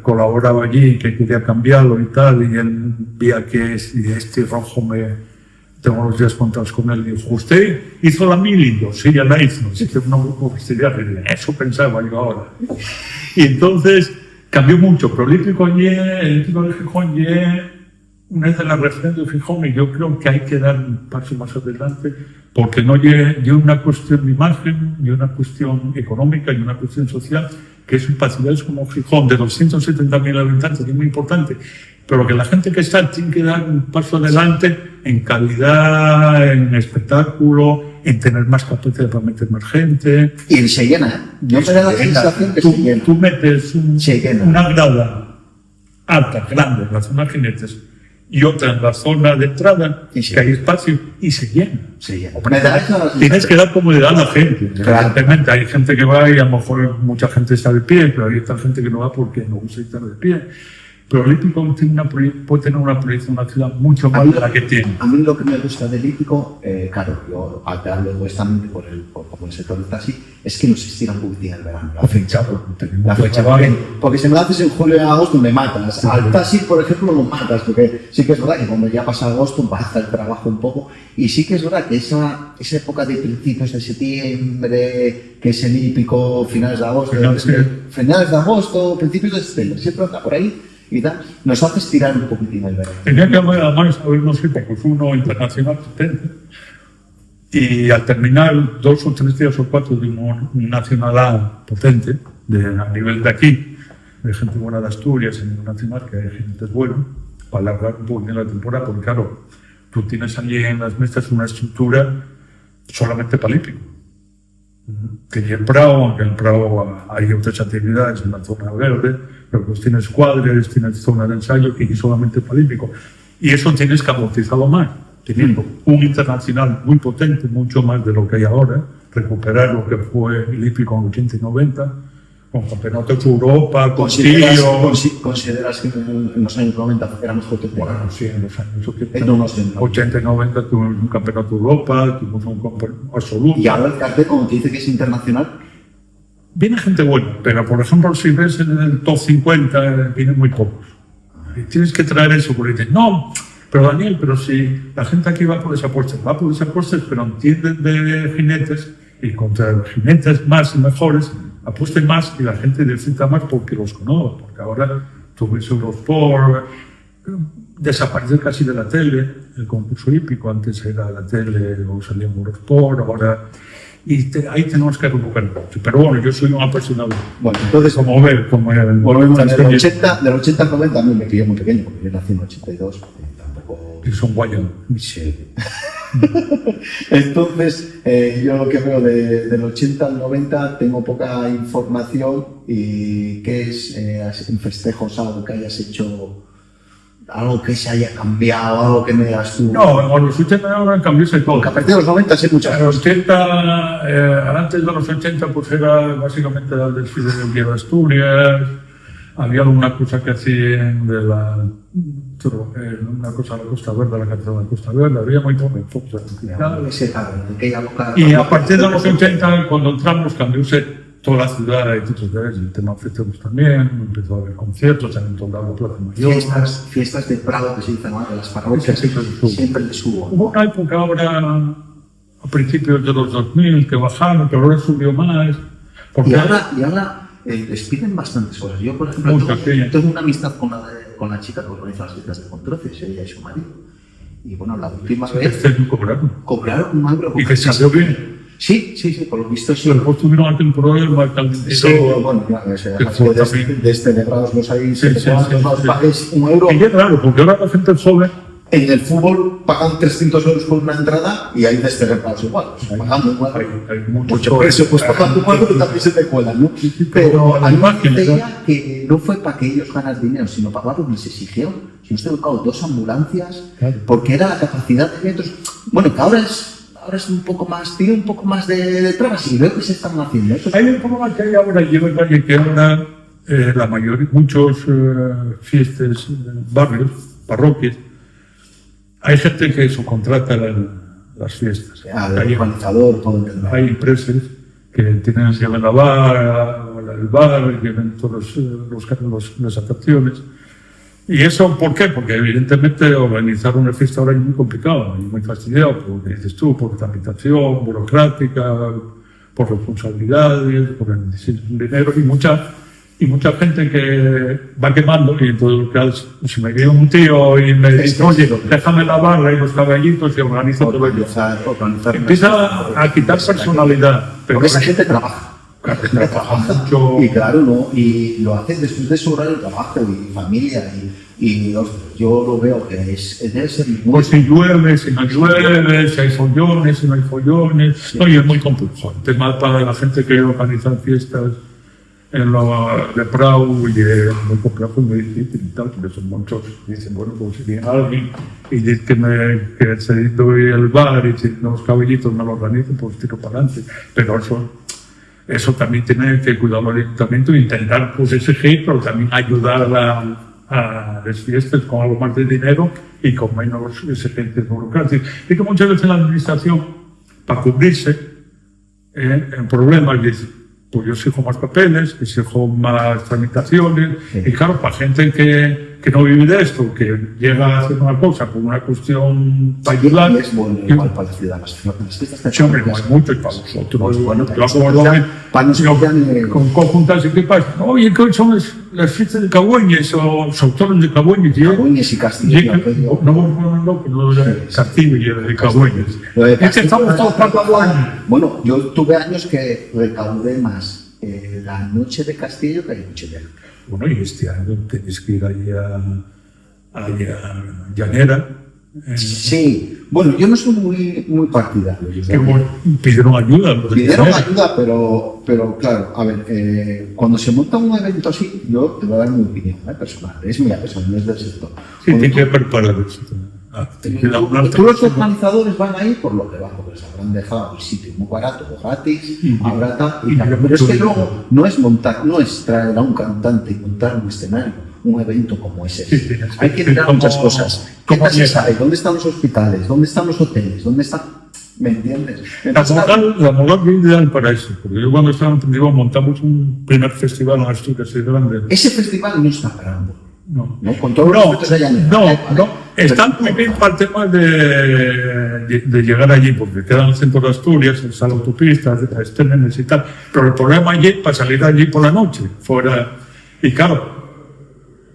colaboraba allí, que quería cambiarlo y tal, y él veía que si este rojo tengo los días contados con él, y dijo, ¿usted hizo la mili? Yo, sí, ya la hizo, sí, que no oficial, eso pensaba yo ahora. Y entonces cambió mucho, pero el hípico de Gijón una de las referencias de Gijón, y yo creo que hay que dar un paso más adelante, porque no lleva una cuestión de imagen, y una cuestión económica, y una cuestión social, que es un ciudades como Gijón, de 270.000 habitantes, que es muy importante, pero que la gente que está tiene que dar un paso adelante en calidad, en espectáculo, en tener más capacidad para meter más gente. Y se llena, ¿eh? Yo me da la sensación que se llena. Tú metes una grada alta, grande, en la zona de jinetes, y otra en la zona de entrada, que hay espacio, y se llena. Tienes que dar comodidad a la gente. Evidentemente, hay gente que va y a lo mejor mucha gente está de pie, pero hay otra gente que no va porque no gusta estar de pie. Pero el hípico puede tener una proyección en una ciudad mucho más de la que tiene. A mí lo que me gusta del hípico, claro, yo hablo egoístamente por el sector del taxi, es que nos estiran un poquitín el verano. La fecha va bien. Porque si me lo haces en julio y agosto me matas. Al taxi, por ejemplo, lo matas, porque sí que es verdad que cuando ya pasa agosto baja el trabajo un poco. Y sí que es verdad que esa época de principios de septiembre, que es el hípico, finales de agosto, principios de septiembre, siempre anda por ahí. Y tal, nos hace estirar un poquitín el verano. Tenía que además haber unos hípicos, uno internacional potente, y al terminar 2 o 3 días o 4 de un nacional A potente, a nivel de aquí, de gente buena de Asturias, en un nacional que hay jinetes buenos, para alargar un poco la temporada, porque claro, tú tienes allí en las mesas una estructura solamente para el hípico. Que en el Prado, aunque en el Prado hay otras actividades en la zona verde, pero pues tienes cuadres, tienes zona de ensayo y solamente para el hípico. Y eso tienes que amortizarlo más, teniendo un internacional muy potente, mucho más de lo que hay ahora, recuperar lo que fue el hípico en 80 y 90, con campeonatos de Europa, con ¿Consideras que en los años 90 éramos potentes? Bueno, sí, en los años 80 y 90 tuvimos un campeonato de Europa, tuvimos un campeonato absoluto. Y ahora el cartel, como te dice que es internacional, viene gente buena, pero por ejemplo, si ves en el top 50, vienen muy pocos. Y tienes que traer eso, porque dicen, no, pero Daniel, pero si la gente aquí va por desapuestas, pero entienden de jinetes, y contra los jinetes más y mejores, apuesten más y la gente disfruta más porque los conoce, porque ahora tú ves Eurosport, desaparece casi de la tele, el concurso hípico, antes era la tele o salía en Eurosport, ahora... Y ahí tenemos que recuperar. Pero bueno, yo soy un apasionado. Bueno, entonces, volvemos del 80 al 90, a mí me pilló muy pequeño, porque yo nací en 82, tampoco... Y son guayos. Sí. Entonces, yo lo que veo del 80 al 90 tengo poca información. ¿Y qué es en festejos algo que hayas hecho algo que se haya cambiado, algo que me digas tú. No, en los 80 ahora cambióse todo. Porque a partir de los 90 sí muchas En los cosas. 80, antes de los 80, pues era básicamente el desfile del Día de Asturias. Había alguna cosa que hacían de una cosa de la Costa Verde, la catedral de la Costa Verde. Había muy poco enfoque. Ese cabrón, de aquella época. Y a partir de los 80, cuando entramos, cambióse toda la ciudad y todo eso. El tema festejos también, empezó a haber conciertos, también toda la Plaza Mayor. Fiestas de Prado que se dicen ahora, de las parroquias, siempre les subo. Hubo una época ahora, a principios de los 2000, que bajaron, pero ahora subió más. Porque Y ahora les piden bastantes cosas. Yo, por ejemplo, Muchas, sí. tengo una amistad con la chica que organiza las fiestas de Controces, ella y su marido. Y bueno, la última vez cobraron. cobraron €1. Y que salió bien. Sí, por lo visto sí. Después tuvieron aquel problema también. Sí, bueno, claro, Que fue también. descelebrados los ahí, Sí, se sí, sí. pagues €1. Y es raro, porque ahora la gente joven, En el fútbol pagan 300 € por una entrada y hay descelebrados igual. Pagando igual. hay mucho Mucho precio, pues pagando igual, pero también se te cuelan, ¿no? Pero a mí me decía que no fue para que ellos ganaran dinero, sino para lo que les exigieron. Si no estoy equivocado, 2 ambulancias, Claro. porque era la capacidad de metros. Bueno, que ahora es un poco más, tiene un poco más de trabas y veo que se están haciendo. Eso hay un problema que hay ahora, y es verdad que ahora la mayoría, muchos fiestas, barrios, parroquias, hay gente que subcontrata las fiestas. al organizador, todo el tema. Hay empresas que llevan la barra, el bar, llevan todas las atracciones. ¿Y eso por qué? Porque evidentemente organizar una fiesta ahora es muy complicado y muy fastidiado, porque dices tú, por tramitación burocrática, por responsabilidades, por el dinero y mucha gente que va quemando. Y entonces, si me viene un tío y me dice, oye, déjame la barra y los caballitos y organizo todo ello. Organizar Empieza a quitar personalidad. Pero porque esa gente trabaja. trabaja mucho. Y claro, ¿no? Y lo hacen después de su horario de trabajo y familia. Y yo lo veo que debe ser muy. Pues si llueve, si no llueve, si hay follones, si no hay follones. Sí. Oye, es muy complejo. El tema para la gente que organiza fiestas en lo de Prado y es muy complejo y muy difícil y tal, porque son muchos. Dicen, bueno, pues si viene alguien y dice que se doy el bar y si los caballitos no lo organizan, pues tiro para adelante. Pero eso también tiene que cuidarlo el ayuntamiento e intentar pues exigir, pero también ayudar a las fiestas con algo más de dinero y con menos exigencias burocráticas. Y que muchas veces la administración, para cubrirse en problemas, dice, pues yo exijo más papeles, exijo más tramitaciones, sí. Y claro, para gente que no vive de esto, que llega a hacer una cosa por una cuestión para ayudar. Es bueno, igual para la ciudad, las fiestas. Sí, hombre, no hay mucho y para vosotros. Pues bueno, para nosotros, con conjuntas y qué pasa. Oye, ¿qué son las fiestas de Cagüeñes o los autores de Cagüeñes? Cagüeñes y Castillo. No, Castillo y de Cagüeñes. Estamos todos para Cagüeñes. Bueno, yo tuve años que recaudé más la noche de Castillo que la noche de Alcalá. Bueno, y este año tenéis que ir allí a Llanera. Sí, bueno, yo no soy muy partidario. Pidieron ayuda. Pidieron ayuda, pero claro, a ver, cuando se monta un evento así, yo te voy a dar mi opinión personal, es mía personal, no es del sector. Sí, tiene que preparar eso. Tú los organizadores van ahí por lo que va, porque se habrán dejado el sitio muy barato o gratis, habrá tal, pero es que luego no es traer a un cantante y montar un escenario, un evento como ese. Sí, hay que mirar muchas cosas. ¿Qué tal se sabe? ¿Dónde están los hospitales? ¿Dónde están los hoteles? ¿Dónde están? ¿Me entiendes? La moral es ideal para eso, porque yo cuando estaba en principio montamos un primer festival en Asturias grande. Ese festival no está parando. No, con todos los respetos de Llanera. No. Están muy bien para el tema de llegar allí, porque quedan en el centro de Asturias, está la autopista, trenes y tal. Pero el problema allí, para salir allí por la noche, fuera. Y claro,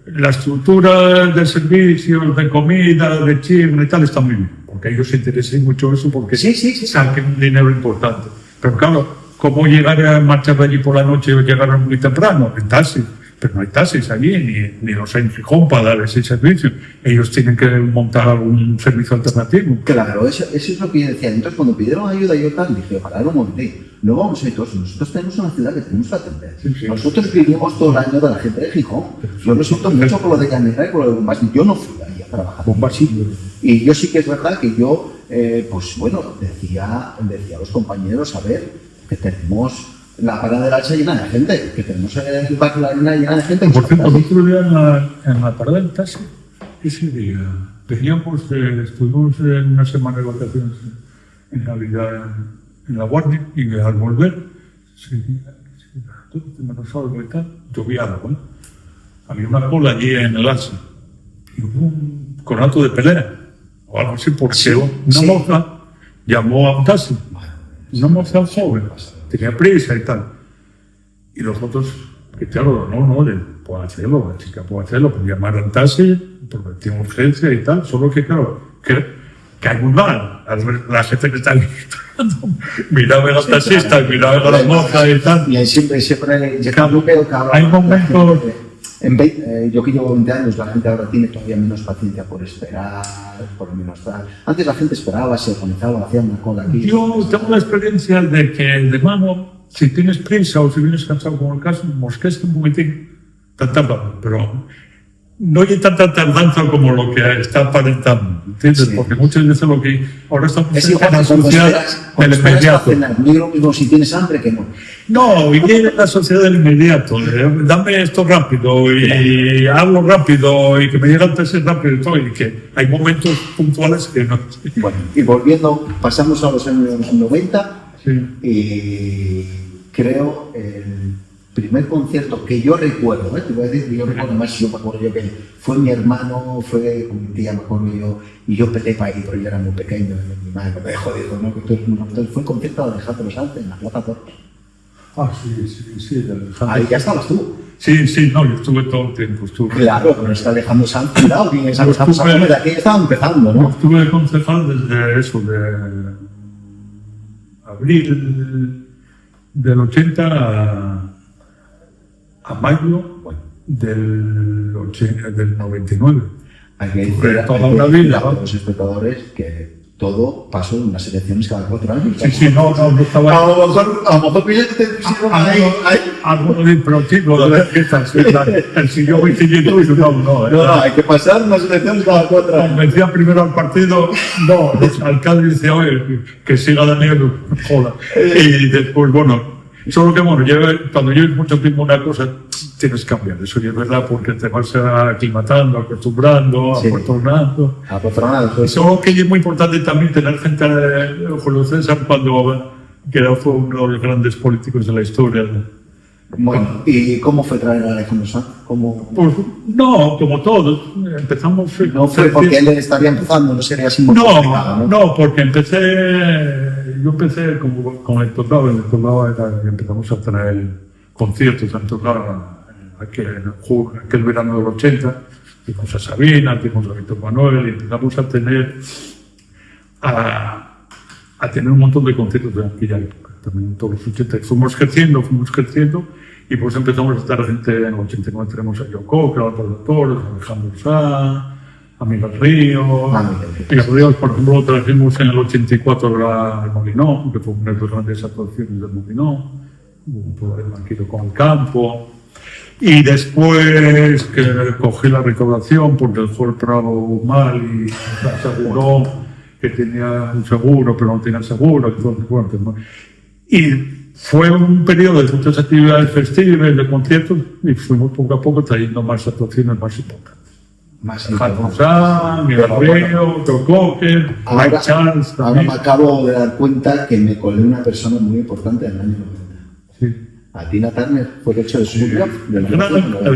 la estructura de servicios, de comida, de chirne y tal, está muy bien, porque ellos se interesan mucho eso, porque saquen un dinero importante. Pero claro, ¿cómo llegar a marchar de allí por la noche o llegar muy temprano? En taxi. pero no hay taxis allí, ni los hay en Gijón para dar ese servicio. Ellos tienen que montar algún servicio alternativo. Claro, eso es lo que yo decía. Entonces, cuando pidieron ayuda, yo tal, dije, parad un momento, no vamos a ir todos. Nosotros tenemos una ciudad que tenemos que atender. Sí. Nosotros vivimos todo el año de la gente de Gijón. Yo lo siento mucho por lo de Llanera y por lo de Bombas. Yo no fui ahí a trabajar. Y yo sí que es verdad que yo, pues bueno, decía a los compañeros, a ver, que tenemos la parada del Alsa llena de gente, que tenemos el parque de la arena llena de gente. Por cierto, el otro día en la parada del taxi, ese día, veníamos, estuvimos en una semana de vacaciones en Navidad en La Guardia, y al volver, llovía algo, ¿eh? Había una cola allí en el Alsa, y hubo un conato de pelea, o algo así, porque una moza llamó a un taxi, una moza joven, tenía prisa y tal. Y los otros, que claro, puedo hacerlo, la chica puede hacerlo, puede llamar al taxi, porque tiene urgencia y tal, solo que claro, que hay muy mal. La gente que está gritando, miraba a los taxistas, miraba a las mozas y tal. Y ahí siempre hay momentos. Yo que llevo 20 años, la gente ahora tiene todavía menos paciencia por esperar, por menos tal. Antes la gente esperaba, se organizaba, hacía una cola aquí. Yo tengo la experiencia de que de mano, si tienes prisa o si vienes cansado como el caso, mosqueste un poquitín, pero no hay tanta tardanza como lo que está aparentando, ¿entiendes? Sí. Porque muchas veces lo que ahora estamos en la sociedad del inmediato. No es lo mismo si tienes hambre que no. No, y viene la sociedad del inmediato. Dame esto rápido y hablo rápido y que me llegue el taxi rápido y todo. Y que hay momentos puntuales que no. Bueno, y volviendo, pasamos a los años 90 y creo el primer concierto que yo recuerdo, te voy a decir que yo recuerdo más, yo me acuerdo yo que fue mi hermano, fue con mi tía, me acuerdo yo, y yo peté para ir, pero yo era muy pequeño, mi madre me dejó, dijo, no, que tú eres muy bonito. Fue un concierto de Alejandro Sanz en la Plaza Toros. Ah, sí, de Alejandro. Ahí ya estabas tú. Sí, no, yo estuve todo el tiempo. Claro, pero está Alejandro Sanz, cuidado, que es Alejandro Sanz, de aquí estaba empezando, ¿no? Estuve concejal desde eso, de abril del 80 a mayo del 99. Hay que decir toda una vida a los espectadores que todo pasó en unas elecciones cada 4 años. Sí, no estaba. A lo mejor que ya te pusieron ahí. Algunos de protipo, el siguió incidiendo y no, hay que pasar unas elecciones cada 4 años. Convencía primero al partido, los alcaldes decían, oye, que siga Daniel, joda. Y después, bueno. Solo que, bueno, cuando lleves mucho tiempo una cosa, tienes que cambiar. Eso ya es verdad, porque te vas aclimatando, acostumbrando, aportonando. Pues. Solo que es muy importante también tener gente, Julio César, que fue uno de los grandes políticos de la historia. Bueno, ¿y cómo fue traer a Alejandro Sanz? Pues, no, como todos. Empezamos. No fue porque él estaría empezando, no sería así muy complicado, ¿no? No, porque yo empecé con el tocado empezamos a tener conciertos en tocado aquel verano del 80, fuimos a Sabina, fuimos a Víctor Manuel y empezamos a tener un montón de conciertos de aquella época, también en todos los 80. Fuimos creciendo y pues empezamos a estar gente. En el 89 tenemos a Yoko, a los Torres, a Alejandro Sanz, a Miguel Ríos. Miguel Ríos, por ejemplo, lo trajimos en el 84 al Molinón, que fue una de las grandes actuaciones del Molinón, un problema aquí con el campo. Y después que cogí la recaudación porque fue el Prado mal y se aseguró que tenía un seguro, pero no tenía seguro. Y fue un periodo de muchas actividades festivas, de conciertos, y fuimos poco a poco trayendo más actuaciones más importantes. Hansan, Miguel Ríos, Joe Cocker, Mike Chance. Ahora me acabo de dar cuenta que me colé una persona muy importante en el año 90. Sí. A Tina Turner fue el hecho de su el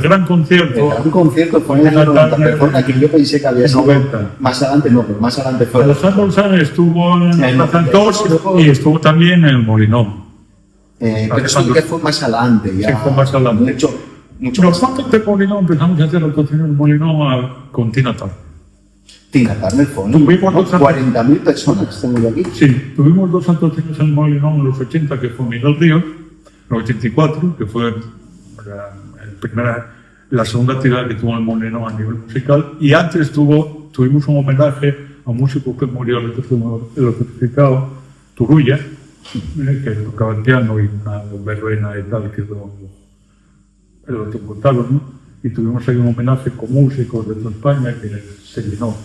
gran concierto. El gran concierto fue en el año 90, persona que yo pensé que había sido 90. Más adelante, no, pero más adelante fue. Alejandro Sanz estuvo en el Plaza y estuvo también en el Molinón. Pero eso que fue más adelante. Ya, sí, fue más adelante. Mucho Nosotros de Molinón empezamos a hacer la actuación en el Molinón con Tina Turner. Tina Turner fue 40.000 personas, tengo aquí. Sí, tuvimos 2 actuaciones en el Molinón en los 80, que fue Miguel Ríos, en el 84, que fue la segunda actividad que tuvo el Molino a nivel musical. Y antes tuvimos un homenaje a un músico que murió electrificado, Turulla, que tocaba el piano y una verbena y tal, que lo electrocutaron, ¿no? Y tuvimos ahí un homenaje con músicos de toda España que se llenó.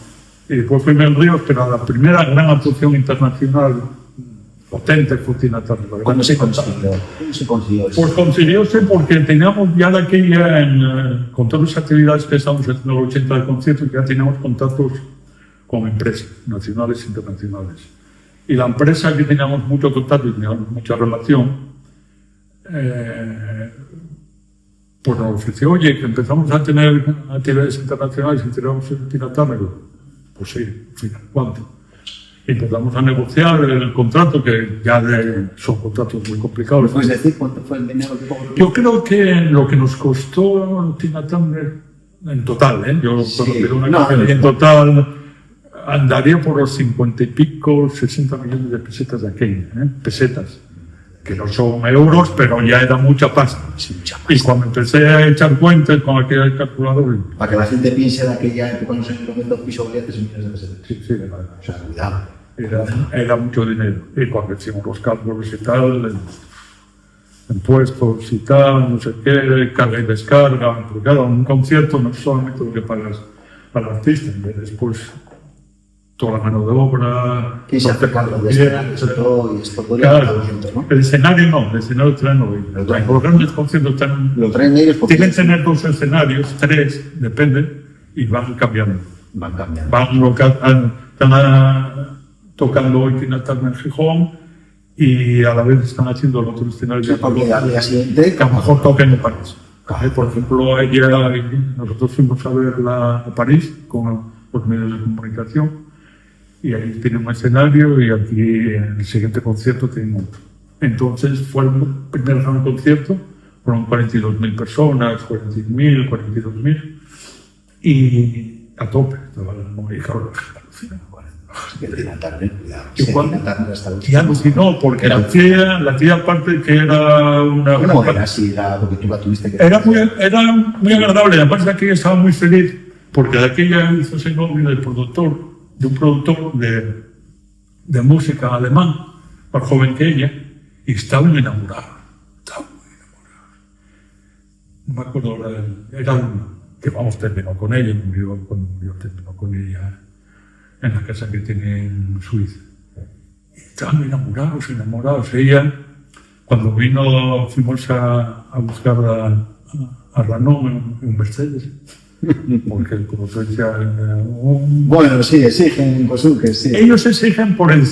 Y después fue Mel Ríos, pero la primera gran actuación internacional potente fue Tina Turner. ¿Cómo se consiguió? ¿Cómo se consiguió eso? Pues consiguióse porque teníamos ya de aquella, con todas las actividades que estábamos haciendo en los 80 de conciertos, ya teníamos contactos con empresas nacionales e internacionales. Y la empresa que teníamos mucho contacto y teníamos mucha relación, pues nos ofreció, oye, que empezamos a tener actividades internacionales y teníamos Tina Turner. Pues sí, ¿cuánto? Y empezamos a negociar el contrato, que ya son contratos muy complicados. ¿Puedes decir cuánto fue el dinero que cobró? Yo creo que lo que nos costó Tina Turner en total, yo en total andaría por los 50 y pico, 60 millones de pesetas de aquella, pesetas, que no son euros, pero ya era mucha pasta. Sí, mucha pasta. Y cuando empecé a echar cuentas con aquel calculador... Para que la gente piense de aquella época, no sé, en los pisos valía 3 millones de pesetas. Sí, o sea, cuidado. Era mucho dinero. Y cuando hicimos los cálculos y tal, impuestos y tal, no sé qué, carga y descarga, porque claro, un concierto no es solamente lo que pagas al artista, y después toda la mano de obra... ¿Quién se hace cargo de escenarios y todo? Y esto podría claro, ¿no? El escenario traen hoy. Los grandes conciertos traen ellos porque tienen que tener 2 escenarios, 3, depende, y van cambiando. Están tocando hoy Tina Turner en Gijón y a la vez están haciendo el otro escenario. Sí, porque al día siguiente... Que a lo mejor toquen en París. Por ejemplo, nosotros fuimos a verla a París con los medios de comunicación. Y ahí tiene un escenario y aquí en el siguiente concierto tiene otro. Entonces fue el primer gran concierto, fueron 42.000 personas, 41.000, 42.000 y a tope, estaba muy caro. Y alucinó porque la tía aparte que era una... ¿Cómo era así? Porque tú la tuviste que... Era muy agradable, aparte de que ella estaba muy feliz porque de aquella hizo ese novio de un productor de música alemán, más joven que ella, y estaba muy enamorado. No me acuerdo ahora, era uno que terminó con ella, terminó con ella en la casa que tiene en Suiza. Y estaban enamorados. Ella, cuando fuimos a buscar a Renault en Mercedes, porque el consorcio bueno, sí, exigen que sí. Ellos exigen por el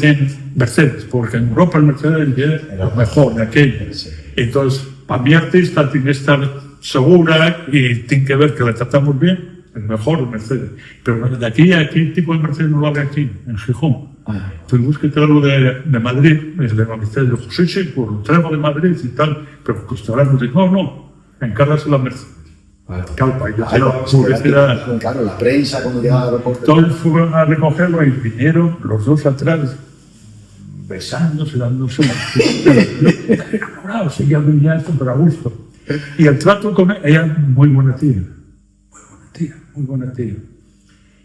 Mercedes, porque en Europa el Mercedes es lo mejor de aquello. Sí. Entonces, para mi artista tiene que estar segura y tiene que ver que le tratamos bien, el mejor Mercedes. Pero de aquí a aquí el tipo de Mercedes no lo hace aquí, en Gijón. Tuvimos que traerlo de Madrid, de la Mercedes. Dijo, sí, pues lo traigo de Madrid y tal, pero costará. No, encargas la Mercedes. Claro, la prensa cuando llegaba al aeropuerto. Todos fueron a recogerlo y vinieron los dos atrás, besándose, dándose enamorados, seguían brillando súper a gusto. Y el trato con ella, muy buena tía.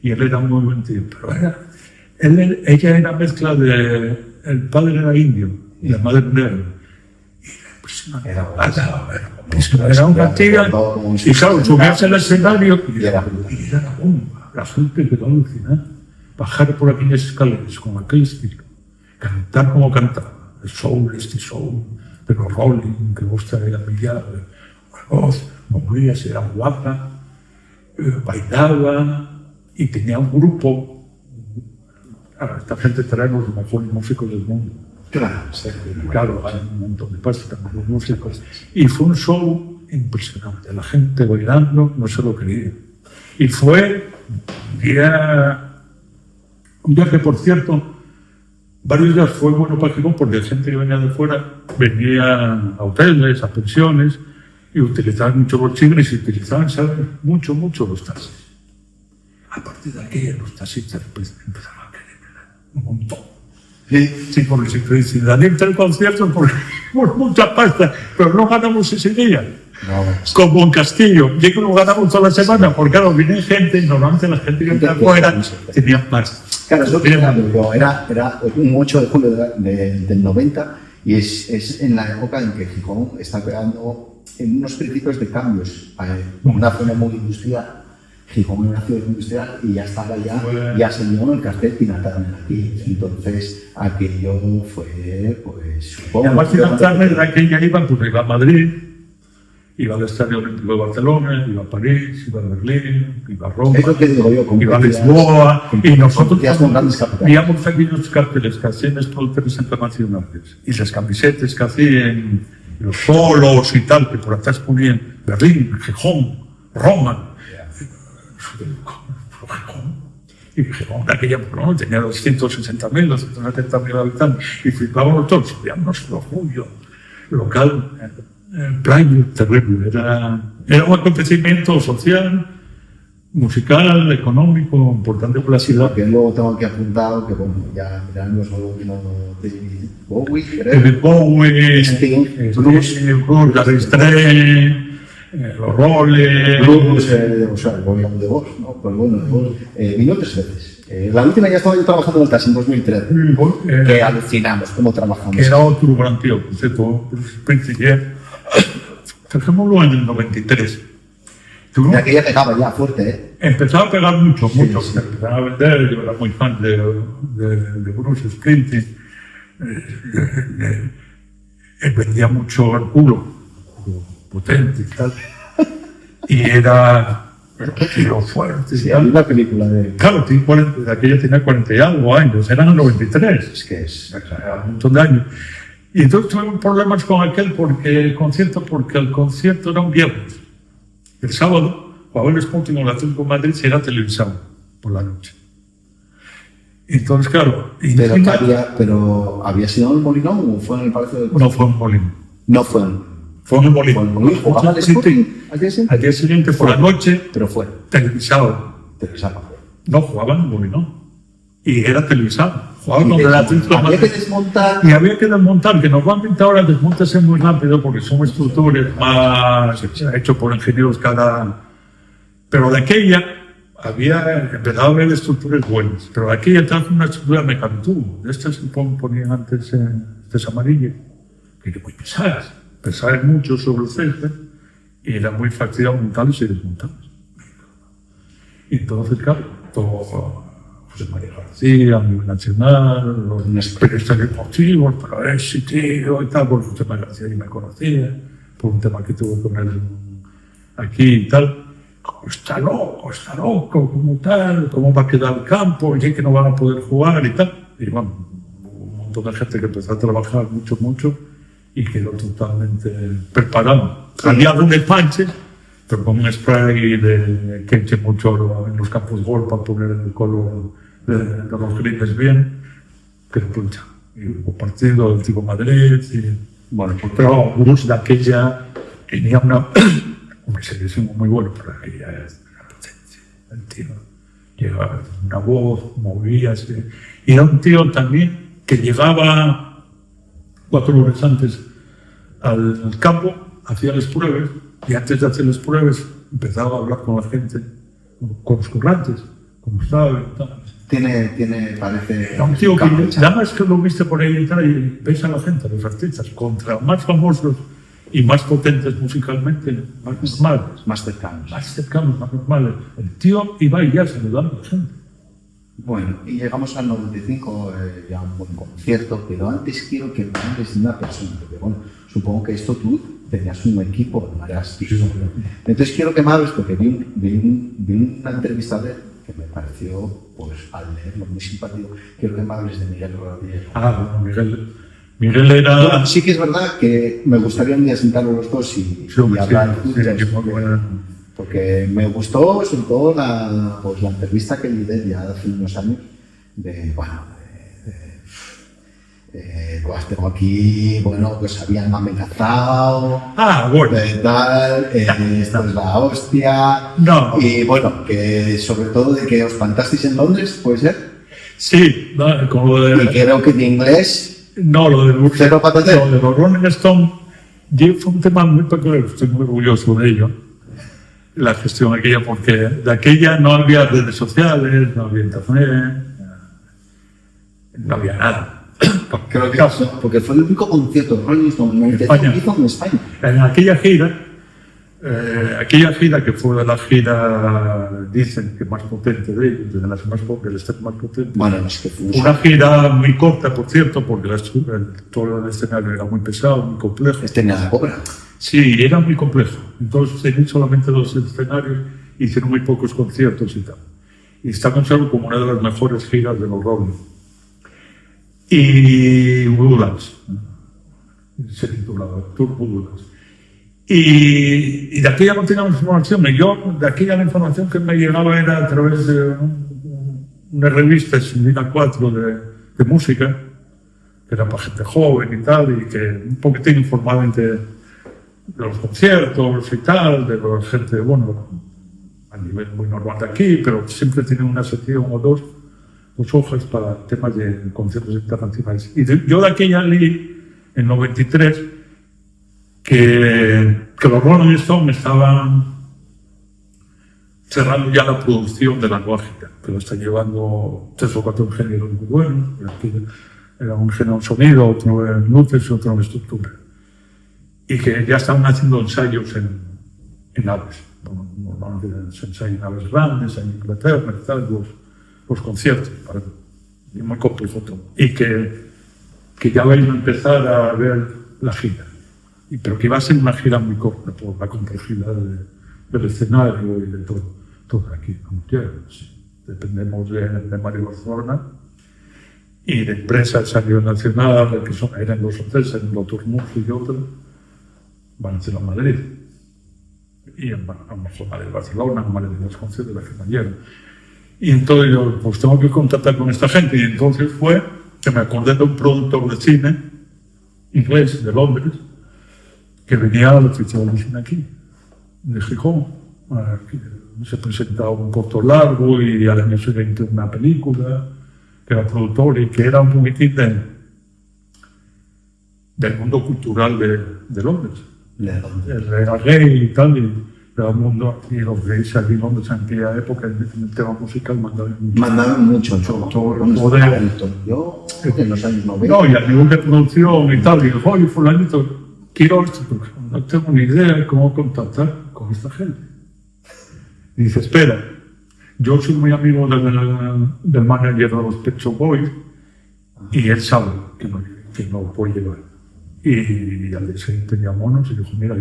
Y él era muy buen tío, pero ella era mezcla el padre era indio y la madre negra. Era una tía, y claro, subirse al escenario y era la bomba. La gente quedó alucinada. Bajar por aquellas escaleras con aquel estilo, cantar como cantaba, el soul, de los Rolling, que gusta de la millada, una voz, movía, era guapa, bailaba y tenía un grupo. Esta gente trae los mejores músicos del mundo. Claro, hay un montón de pasta con los músicos. Y fue un show impresionante. La gente bailando, no se lo creía. Y fue un viaje, por cierto, varios días fue bueno para Gijón porque la gente que venía de fuera venía a hoteles, a pensiones y utilizaban mucho los chigres y utilizaban, ¿sabes? Mucho los taxis. A partir de aquí, los taxistas empezaron a querer un montón. Sí, porque si Daniel está en concierto, porque mucha pasta, pero no ganamos ese día. No, Como en Castillo, ya que lo ganamos toda la semana, porque claro, viene gente, y normalmente la gente que está afuera tenía pasta. claro, es lo que era un 8 de julio del 90 y es en la época en que Gijón está pegando en unos principios de cambios. Una zona muy industrial, Gijón es una ciudad industrial y ya estaba ya se dio el cartel Tinatarmen aquí. Entonces aquello fue, pues, supongo... Y además Tinatarmen era aquella iba a Madrid, iba al Estadio Olímpico de Barcelona, iba a París, iba a Berlín, iba a Roma, Es lo que digo yo, iba a Lisboa, y nosotros con grandes capitales. veíamos aquellos carteles que hacían expositores internacionales y las camisetas que hacían, los polos y tal, que por atrás ponían Berlín, Gijón, Roma. Y Gijón, aquella no, tenía 260.000, 270.000 habitantes, y flipábamos todos, veíamos el orgullo local. Playa terrible, era un acontecimiento social, musical, económico, importante para la ciudad. Que luego tengo aquí apuntado que bueno, ya mirando solo David Bowie, David Bowie, Sting, Bruce, Larry Stray, los Rollers, o sea, el gobierno de Vox, ¿no? Pues bueno, de Vox, vino 3 veces. La última ya estaba yo trabajando en el taxi en 2013. Que alucinamos cómo trabajamos. Era otro gran tío, por cierto, Príncipe. Dejémoslo en el 93. De aquella pegaba ya fuerte, ¿eh? Empezaba a pegar mucho. Sí. Empezaba a vender, yo era muy fan de Bruce Springsteen. Vendía mucho el culo potente y tal. Y era tiro fuerte. Sí, hay una película de... Claro, de aquella tenía 40 y algo años, eran el 93. Es que es... Era un montón de años. Y entonces tuvimos problemas con aquel porque el concierto era un viernes. El sábado jugaba el Sporting en el Atlético de Madrid y era televisado por la noche. Entonces, claro... Pero había sido en el Molinón o fue en el Palacio del... No fue en Molino. No fue en... Fue en el Molino. ¿Jugaba el Sporting al día siguiente por la noche, pero fue televisado. No, jugaba en el Molino. Y era televisado. Había que desmontar. Y había que desmontar, que normalmente ahora desmontarse muy rápido porque son estructuras más hechos por ingenieros Pero de aquella empezaba a haber estructuras buenas. Pero de aquella trajo una estructura mecanotubo. De estas se ponían antes, estas amarillas, que eran muy pesadas. Pesaban mucho sobre el césped y era muy fácil montarlas y desmontarlas. Entonces, claro, todo... José María García, a nivel nacional, los periodistas deportivos, pero ese tío y tal, porque José María García ni me conocía, por un tema que tuve con él aquí y tal. Está loco, como tal, cómo va a quedar el campo, ya que no van a poder jugar y tal. Y bueno, un montón de gente que empezó a trabajar mucho y quedó totalmente preparado. Había algunos panches, pero con un spray que eche mucho en los campos de gol para poner el color de los grises bien, que lo plancha. Y hubo partido del Tico Madrid, y bueno, pero Bruce de aquella tenía una selección muy buena para aquella potencia. El tío llegaba una voz, movíase, y era un tío también que llegaba 4 horas antes al campo, hacía las pruebas, y antes de hacer las pruebas empezaba a hablar con la gente, con los currantes, como estaba y tal. Parece... Era un tío que, nada más que lo viste por ahí entrar y ves a la gente, a los artistas, contra más famosos y más potentes musicalmente, más normales. Más cercanos. Más cercanos, más normales. El tío iba y ya saludando a la gente. Bueno, y llegamos al 95, ya un buen concierto, pero antes quiero que me hables de una persona, porque bueno, supongo que esto tú tenías un equipo, no eras tú. Entonces quiero que me hables, porque vi una entrevista de él que me pareció, pues al leerlo, muy simpático. Quiero que me hables de Miguel Rodríguez. Miguel era... Bueno, sí que es verdad que me gustaría un día sentarnos los dos y hablar juntos. Porque me gustó sobre todo la entrevista que le di ya hace unos años pues tengo aquí, bueno, pues habían amenazado, bueno, tal, esto es la hostia, no. Y bueno, que sobre todo de que os plantasteis en Londres, ¿puede ser? Sí, como de... Y creo que en inglés No, lo de ¿Cero patatero? lo de los Rolling Stones fue un tema muy peculiar, estoy muy orgulloso de ello, la gestión aquella, porque de aquella no había redes sociales, no había internet, no había nada. Creo que porque fue el único concierto de Rolling Stone que hizo en España. En aquella gira, que fue la gira, dicen que más potente de ellos, de las más potentes. Bueno, no sé qué fue. Una gira muy corta, por cierto, porque todo el escenario era muy pesado, muy complejo. Tenía obra. Sí, era muy complejo. Entonces tenían solamente 2 escenarios, hicieron muy pocos conciertos y tal. Y está considerado como una de las mejores giras de los Rolling. Y Woodlands, se titulaba Tour Woodlands. Y de aquella no teníamos información. Yo, de aquella la información que me llegaba era a través de una revista, Sinina 4, de música, que era para gente joven y tal, y que un poquitín informaba de los conciertos y tal, de la gente, bueno, a nivel muy normal de aquí, pero siempre tienen una sección o dos hojas para temas de conciertos internacionales. Y yo de aquella leí, en 93, que los Rolling Stones estaban cerrando ya la producción de la nueva gira, que lo están llevando 3 o 4 ingenieros muy buenos. Era un ingeniero en sonido, otro en luces y otro en estructura. Y que ya estaban haciendo ensayos en aves. Normalmente se ensayan en aves grandes, en Inglaterra, y tal, los conciertos, y muy complejo todo. Y que ya iban a empezar a ver la gira. Pero que iba a ser una gira muy corta por la complejidad del escenario y de todo aquí. Sí. Dependemos de Mario Barcelona y de empresas a nivel nacional, que eran 2 o 3, en el Doctor Murphy y otros, van a ser a Madrid. Y a lo mejor Madrid Barcelona, a Madrid los conciertos de la que mañana. Y entonces yo, pues tengo que contactar con esta gente. Y entonces fue que me acordé de un productor de cine inglés de Londres que venía al Festival de Cine aquí, de Gijón. Se presentaba un corto largo y al año siguiente una película, que era productor y que era un poquitín del mundo cultural de Londres. Era gay y tal, y era un mundo, y los gays aquí en Londres en aquella época, en el tema musical, mandaban mucho. Yo, en los años 90. No, y a nivel de producción y tal, y digo, oye, fulanito, quiero esto, porque no tengo ni idea de cómo contactar con esta gente. Y dice, espera, yo soy muy amigo del manager de los Pet Shop Boys y él sabe que no puede llevar. Y al día siguiente llamónos y dijo, mira,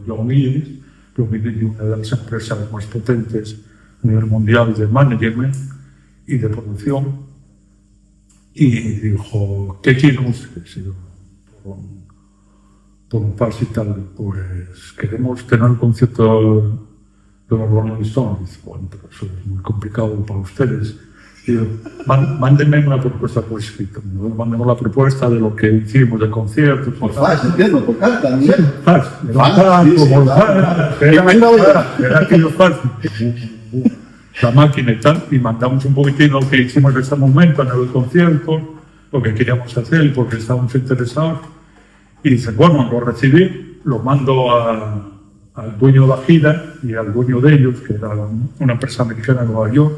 John Willis es una de las empresas más potentes a nivel mundial de management y de producción. Y dijo, ¿qué quieren ustedes? Por un par y tal, pues queremos tener un concierto de los Rolling Stones. Bueno, pero eso es muy complicado para ustedes. Y yo, mándenme una propuesta por escrito. Mándenme la propuesta de lo que hicimos de conciertos. Por fax, entiendo, por carta también. Fax, era aquello fácil. La máquina y tal, y mandamos un poquitín lo que hicimos en ese momento en el concierto, lo que queríamos hacer, porque estábamos interesados. Y dicen, bueno, lo recibí, lo mando al dueño de la gira y al dueño de ellos, que era una empresa americana en Nueva York,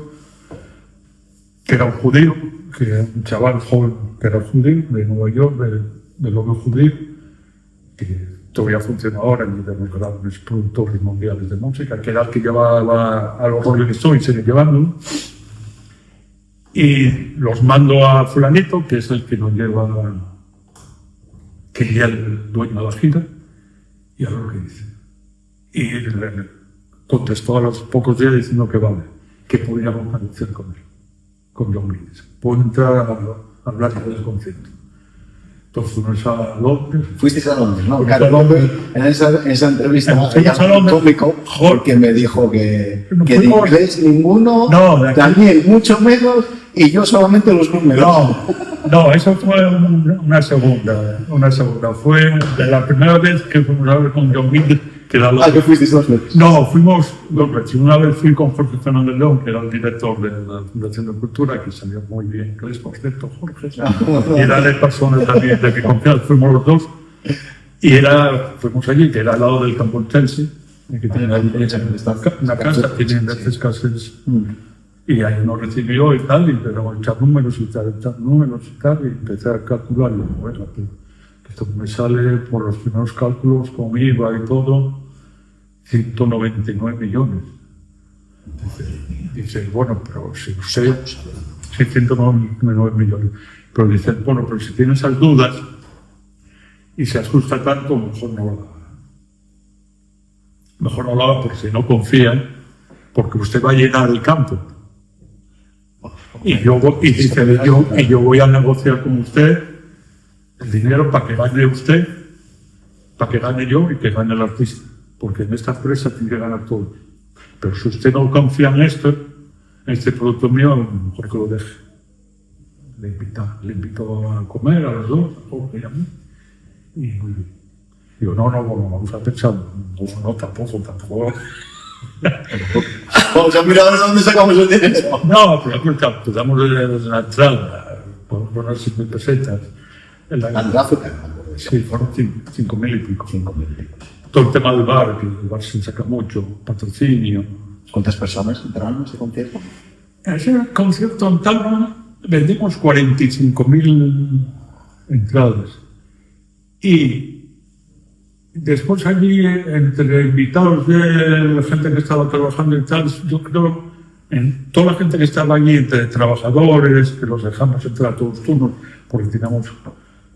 que era un judío, que era un chaval joven que era judío, de Nueva York, del lobby judío, que todavía funciona ahora y de los grandes productores mundiales de música, que era el que llevaba a los Rolling Stones y sigue llevándolo. Y los mando a fulanito, que es el que nos lleva, que es el dueño de la gira, y a lo que dice. Y le contestó a los pocos días diciendo que vale, que podíamos negociar con él, con John Willis. Puedo entrar a hablar del concierto. Entonces fuimos a Londres. Fuisteis a Londres, ¿no? Claro, a Londres. En esa entrevista cómico, porque me dijo que de inglés ninguno, Daniel mucho menos, y yo solamente los números. No, eso fue una segunda. Fue la primera vez que fuimos a ver con John Willis, que era lo... que fuisteis 2 veces. No, fuimos 2 veces. Una vez fui con Jorge Fernández León, que era el director de la Fundación de Cultura, que salió muy bien inglés, por cierto, Jorge. Y era de personas también de mi confianza, fuimos los dos. Y fuimos allí, que era al lado del campo en Chelsea, que tiene ahí una casa, tienen veces casas. Y ahí nos recibió y tal, y empezamos a echar números y tal, y empecé a calcular. Y bueno, que esto me sale por los primeros cálculos con IVA y todo, 199 millones. Dice, bueno, pero si usted, 199 millones. Pero dice, bueno, pero si tiene esas dudas y se asusta tanto, mejor no lo haga, porque si no confía, porque usted va a llenar el campo. Y yo voy a negociar con usted el dinero para que gane usted, para que gane yo y que gane el artista. Porque en esta empresa tiene que ganar todo. Pero si usted no confía en este producto mío, mejor que lo deje. Le invito a comer a los dos, a Jorge y a mí. Y digo, no, vamos a pensar. No, tampoco. Vamos a mirar de dónde sacamos el dinero. No, pero te damos la entrada, podemos poner 5.000 pesetas. La entrada fue cara. Sí, fueron 5.000 y pico. 5.000 y pico. Todo el tema del bar, que el bar se saca mucho, patrocinio. ¿Cuántas personas entraron a ese concierto? En ese concierto en Talma vendimos 45.000 entradas. Y después allí, entre invitados de la gente que estaba trabajando y tal, yo creo, en toda la gente que estaba allí, entre trabajadores, que los dejamos entrar a todos los turnos, porque teníamos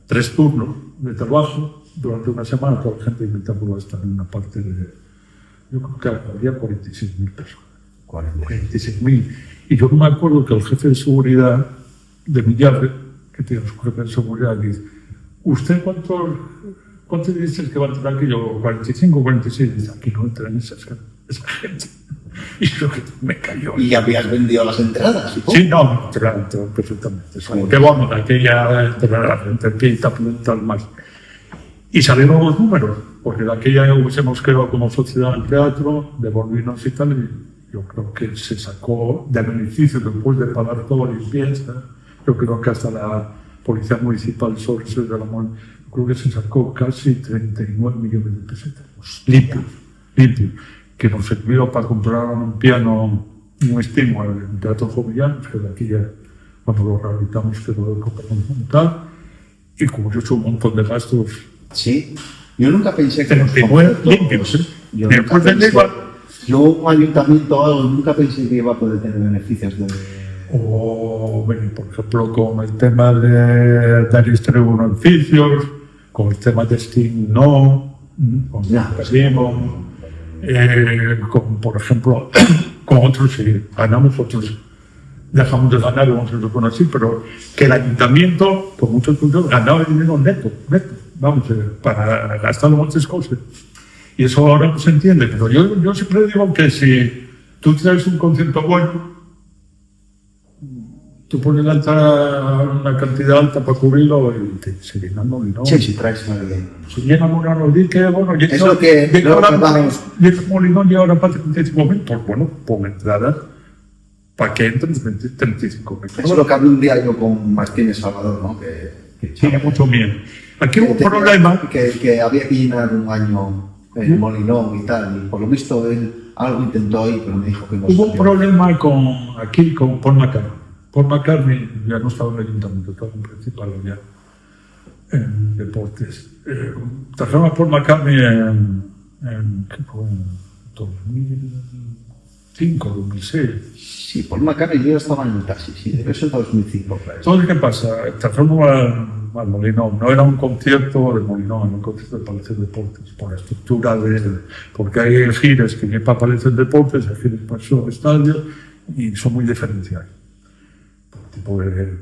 3 turnos de trabajo, durante una semana toda la gente intentamos estar en una parte de... Yo creo que había 46.000 personas. 46.000. Y yo me acuerdo que el jefe de seguridad de Millarre, que tiene su jefe de seguridad, dice, ¿usted cuánto dices que va a entrar aquí? Yo, 45, 46. Dice, aquí no entran esa gente. Y yo que me cayó. ¿Y habías vendido las entradas? Sí, no, entraron perfectamente. Que vamos, aquella entrada, entre pinta, tal más. Y salieron los números, porque de aquella hubiésemos quedado como sociedad al teatro, de Bordinos y tal, y yo creo que se sacó de beneficio después de pagar toda la limpieza. Yo creo que hasta la Policía Municipal sobre de la Mol, creo que se sacó casi 39 millones de pesetas, limpios, que nos sirvió para comprar un piano, un estímulo en el Teatro Jovellanos, que de aquí ya, cuando lo rehabilitamos, que lo compramos un tal, y como yo he hecho un montón de gastos. Sí, yo nunca pensé que... 39 limpios, ¿eh? Yo, un ayuntamiento, nunca pensé que iba a poder tener beneficios de... O, bueno, por ejemplo, con el tema de dar beneficios, con el tema de Steam no, con Casimo, con, por ejemplo, con otros sí, ganamos, otros dejamos de ganar, vamos a suponer así, pero que el ayuntamiento, con muchos puntos, ganaba dinero neto, vamos, para gastar muchas cosas. Y eso ahora no se entiende, pero yo siempre digo que si tú traes un concierto bueno, tú pones una cantidad alta para cubrirlo y se llenan Molinón. Sí, si traes a alguien. Se llena Molinón, y que bueno, es lo que vamos. Molinón y ahora para 35.000, pues bueno, pon entradas para que entren 35.000. Eso es lo que hablé un día yo con Martínez Salvador, ¿no? Que tiene mucho miedo. Aquí hubo un problema. Que había que llenar un año el Molinón y tal, y por lo visto él algo intentó ahí, pero me dijo que no. Hubo un problema con Paul McCartney. Paul McCartney ya no estaba en el ayuntamiento, estaba en principal ya en deportes. Trajeron a Paul McCartney ¿qué fue? En 2005, 2006. Sí, Paul McCartney yo estaba en el taxi, sí, debe ser 2005. Claro. Entonces, ¿qué pasa? Trajeron al Molinón, no era un concierto de Molinón, era un concierto de Palacio de Deportes, por la estructura porque hay gires que llevan para Palacio de Deportes, hay gires para su estadio, y son muy diferenciados. Tipo de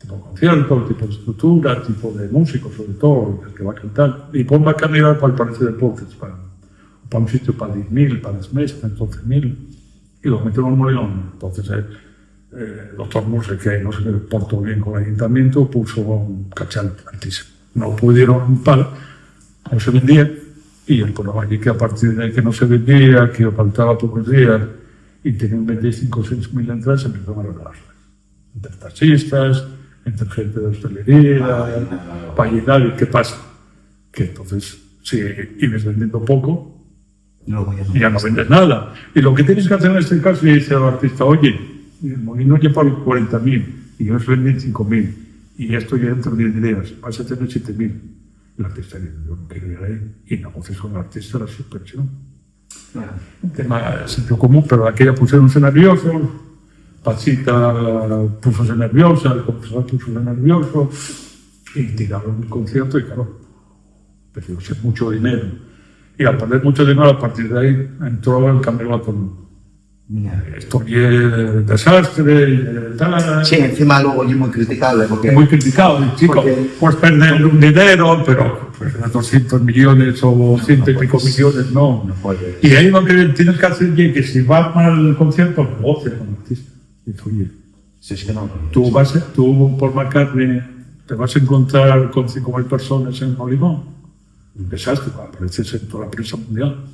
concierto, tipo de estructura, tipo de músico, sobre todo, el que va a cantar. Y Paul McCartney era para el Palacio de Deportes, para un sitio para 10.000, para las mesas, 12.000, y lo metieron en Molinón. Entonces, el doctor Muse, que no se portó bien con el ayuntamiento, puso un cachal altísimo. No pudieron pagar, no se vendía, Y el problema allí que a partir de que no se vendía, que faltaba pocos días y tenían 25 o 6 mil entradas, se empezaron a regalarlas. Entre taxistas, entre gente de hostelería, para llenar. ¿Y qué pasa? Que entonces, si ibas vendiendo poco, ya no vendes nada. Y lo que tienes que hacer en este caso es decir al artista, oye, el molino lleva los 40.000 y yo os vendí 5.000 y esto ya dentro de 10 días, vas a tener 7.000. El artista dice, yo no quiero ir ahí. Y negocias con el artista la suspensión. Un tema de sentido común, pero aquella pusieronse nerviosos, Pachita pusose nerviosa, el compositor pusose nervioso y tiraron el concierto y claro, perdióse mucho dinero. Y al perder mucho dinero, a partir de ahí entró el campeonato. Esto es desastre, tal. Sí, encima luego es muy criticable. Porque, muy criticado, chico. Pues perder un dinero, pero pues, 200 millones o 100 y pico millones, no. Y ahí lo que tienes que hacer es que si va mal el concierto, negocia con el artista. Y tú, oye, sí, es que no. tú por McCartney te vas a encontrar con 5.000 personas en Molimón. Un desastre, apareces en toda la prensa mundial.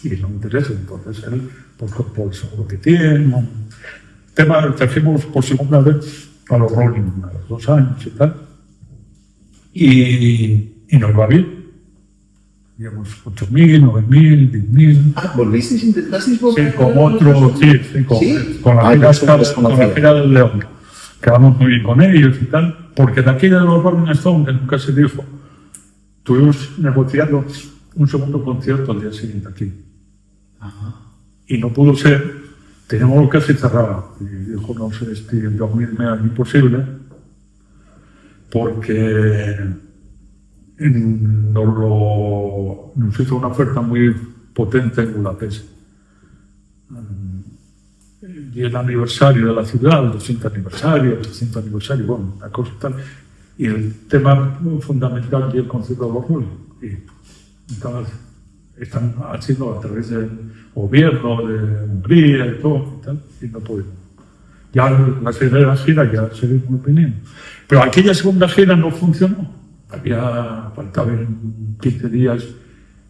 Y no me interesa, entonces él, por lo que tiene. Tema, trajimos por segunda vez a los Rolling a los 2 años y tal. Y nos va bien. Digamos 8.000, 9.000, 10.000. ¿Volvisteis? ¿Intentasteis volver? Sí, con otro, sí, con la gira del León. Quedamos muy bien con ellos y tal. Porque de aquí de los Rolling Stones, que nunca se dijo, estuvimos negociando un segundo concierto al día siguiente aquí. Ajá. Y no pudo ser, teníamos casi cerrado. Y dijo, no sé, yo unirme a imposible, porque nos hizo una oferta muy potente en Budapest. Y el aniversario de la ciudad, el 200 aniversario, el 300 aniversario, bueno, una cosa tal. Y el tema fundamental es el concierto de los Rolling. Y entonces están haciendo a través del gobierno de Hungría y todo, y tal, y no pudimos. Ya la segunda gira ya seguimos opinión. Pero aquella segunda gira no funcionó. Faltaban 15 días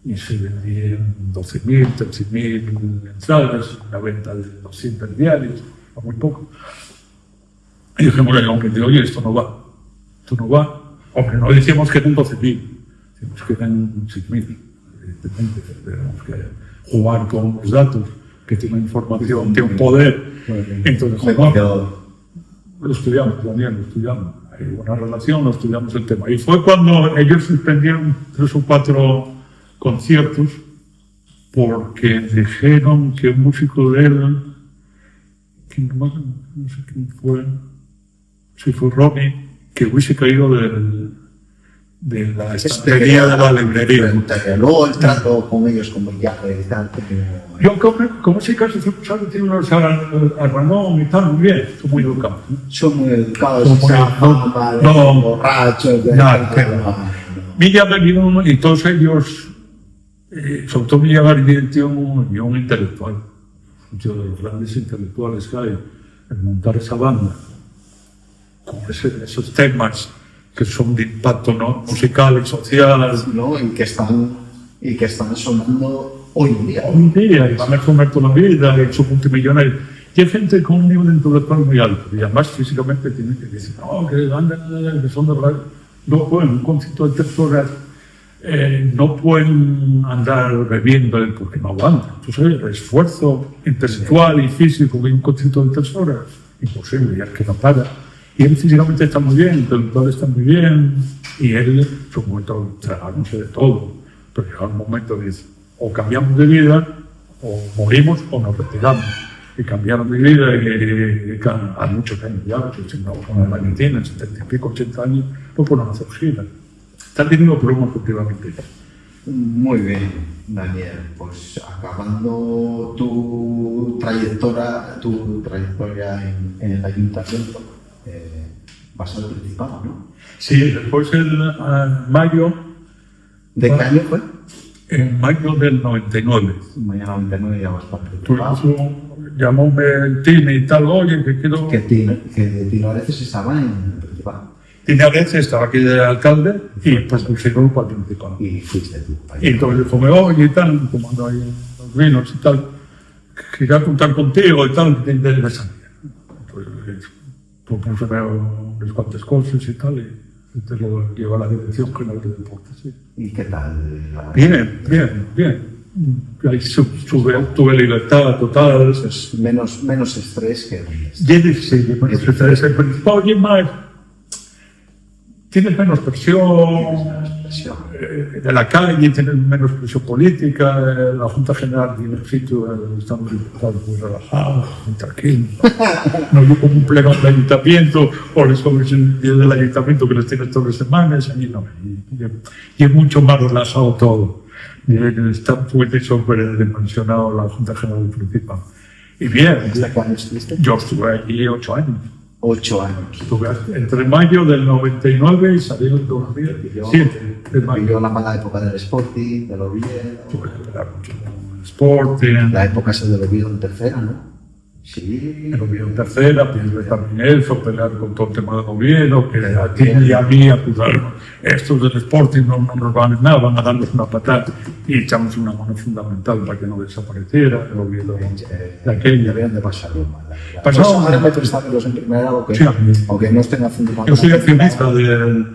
y se vendían 12.000, 13.000 entradas, una venta de 200 diarios, o muy poco. Y dijimos al hombre, oye, esto no va. Hombre, no decíamos que eran 12.000, decíamos que eran 6.000. Evidentemente, tenemos que jugar con los datos, que tienen información, tienen un poder. Entonces, lo estudiamos, Daniel, lo estudiamos. Hay una relación, lo estudiamos el tema. Y fue cuando ellos suspendieron 3 o 4 conciertos porque dijeron que un músico de él, que no sé quién fue, si fue Ronnie, que hubiese caído de la estantería de la librería. Luego el trato con ellos como ya y tal. Yo como ese caso tiene unos a Ramón y tal, muy bien, son muy educados. Son muy educados, borrachos. Milla Gardino y todos ellos, sobre todo Milla Gardino y un intelectual, muchos de los grandes intelectuales que hay en montar esa banda, con esos temas que son de impacto, ¿no?, musical y social, ¿no? y que están sonando hoy en día. Hoy en día, y van a comer toda la vida, y son multimillonarios. Y hay gente con un nivel intelectual muy alto, y además físicamente tienen que decir, no, que andan, que son de verdad. No pueden, un concierto de 3 horas, no pueden andar bebiendo porque no aguantan. Entonces, el esfuerzo intelectual y físico de un concierto de 3 horas, imposible, ya es que no para. Y él físicamente está muy bien, el intelectual está muy bien, y él, en su momento, tragándose de todo. Pero llega un momento de decir, o cambiamos de vida, o morimos, o nos retiramos. Y cambiaron de vida a muchos años ya, con la Valentina, 70 y pico, 80 años, no pueden hacer giras. Están teniendo problemas efectivamente. Muy bien, Daniel. Pues acabando tu trayectoria en el ayuntamiento, vas al Principado, ¿no? Sí, después en mayo. ¿De qué año fue? En mayo del 99. Mañana 99 ya vas para el Principado. Llamóme el Tini y tal, oye, que quiero. Que Tino a veces estaba en el Principado. Tenía veces, estaba aquí de alcalde y pues pusieron para el principal. Y fuiste tú. Y entonces dijo, oye y tal, como ando ahí en los vinos y tal, quería contar contigo y tal, que te interesa. Entonces, propuse unas cuantas cosas y tal, y te lo llevo a la Dirección General de Deportes. Sí. ¿Y qué tal? Bien. Ahí tuve libertad total. Es menos estrés que... Sí, menos estrés. El principal, oye, más... Tienes menos presión de la calle, tienes menos presión política. La Junta General de un sitio, estamos diputados muy relajados, muy tranquilos. No yo como un pleno del ayuntamiento o les comes el día del ayuntamiento que les tienes todas las semanas. Allí no. Y es mucho más relajado todo. Está muy sobredimensionado la Junta General Principal. Y bien. ¿Hasta cuándo estuviste? Yo estuve allí 8 años. 8 años. Estuve entre mayo del 99 y salí en 2007. Vivió la mala época del Sporting, del Oviedo. Sporting. La época esa del Oviedo en tercera, ¿no? Sí. El Oviedo en tercera, pienso también eso, pelear con todo el tema del Oviedo, que a ti y a mí acusar estos del Sporting no nos van a nada, van a darnos una patada y echamos una mano fundamental para que no desapareciera el Oviedo de aquella. Deberían de pasarlo mal. Pasó ahora me prestarlos en primera, aunque no estén haciendo mal. Yo soy accionista del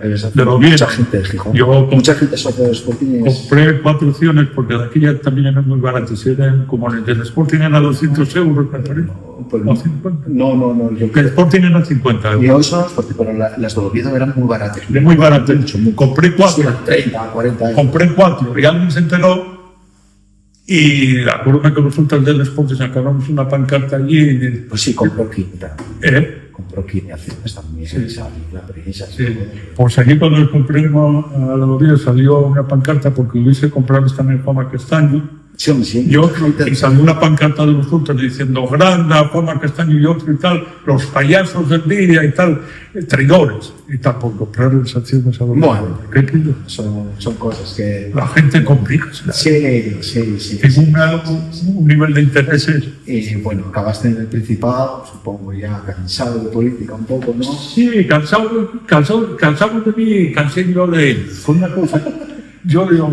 Oviedo. Mucha gente de Gijón. Mucha gente socio del Sporting. Compré 4 opciones porque de aquí ya también eran muy baratas. Eran como el del Sporting era 200 euros, me parece. Pues ¿O 50? No. El Sporting era 50 euros. Y hoy son los Sporting, pero las de Oviedo eran muy baratas. Muy baratas. Compré 4. 30, 40 euros. Compré 4 y alguien se enteró. Y acuérdame que nosotros del Sporting sacamos una pancarta allí. Pues sí, compró Quinta. Compró Quinta acciones también. Sí. Salió la prensa. Sí. Pues allí cuando compré a la Oviedo salió una pancarta porque hubiese comprado también Juanma Castaño. Sí. Y salió una pancarta de nosotros diciendo Granda, Juanma Castaño y otro y tal, los payasos del día y tal, traidores y tal, por comprar las acciones a los... Bueno, son cosas que... La gente complica. Sí. Tiene un nivel de intereses. Y bueno, acabaste en el Principado, supongo ya cansado de política un poco, ¿no? Sí, cansado de mí, cansé yo de él. Fue una cosa... Yo digo,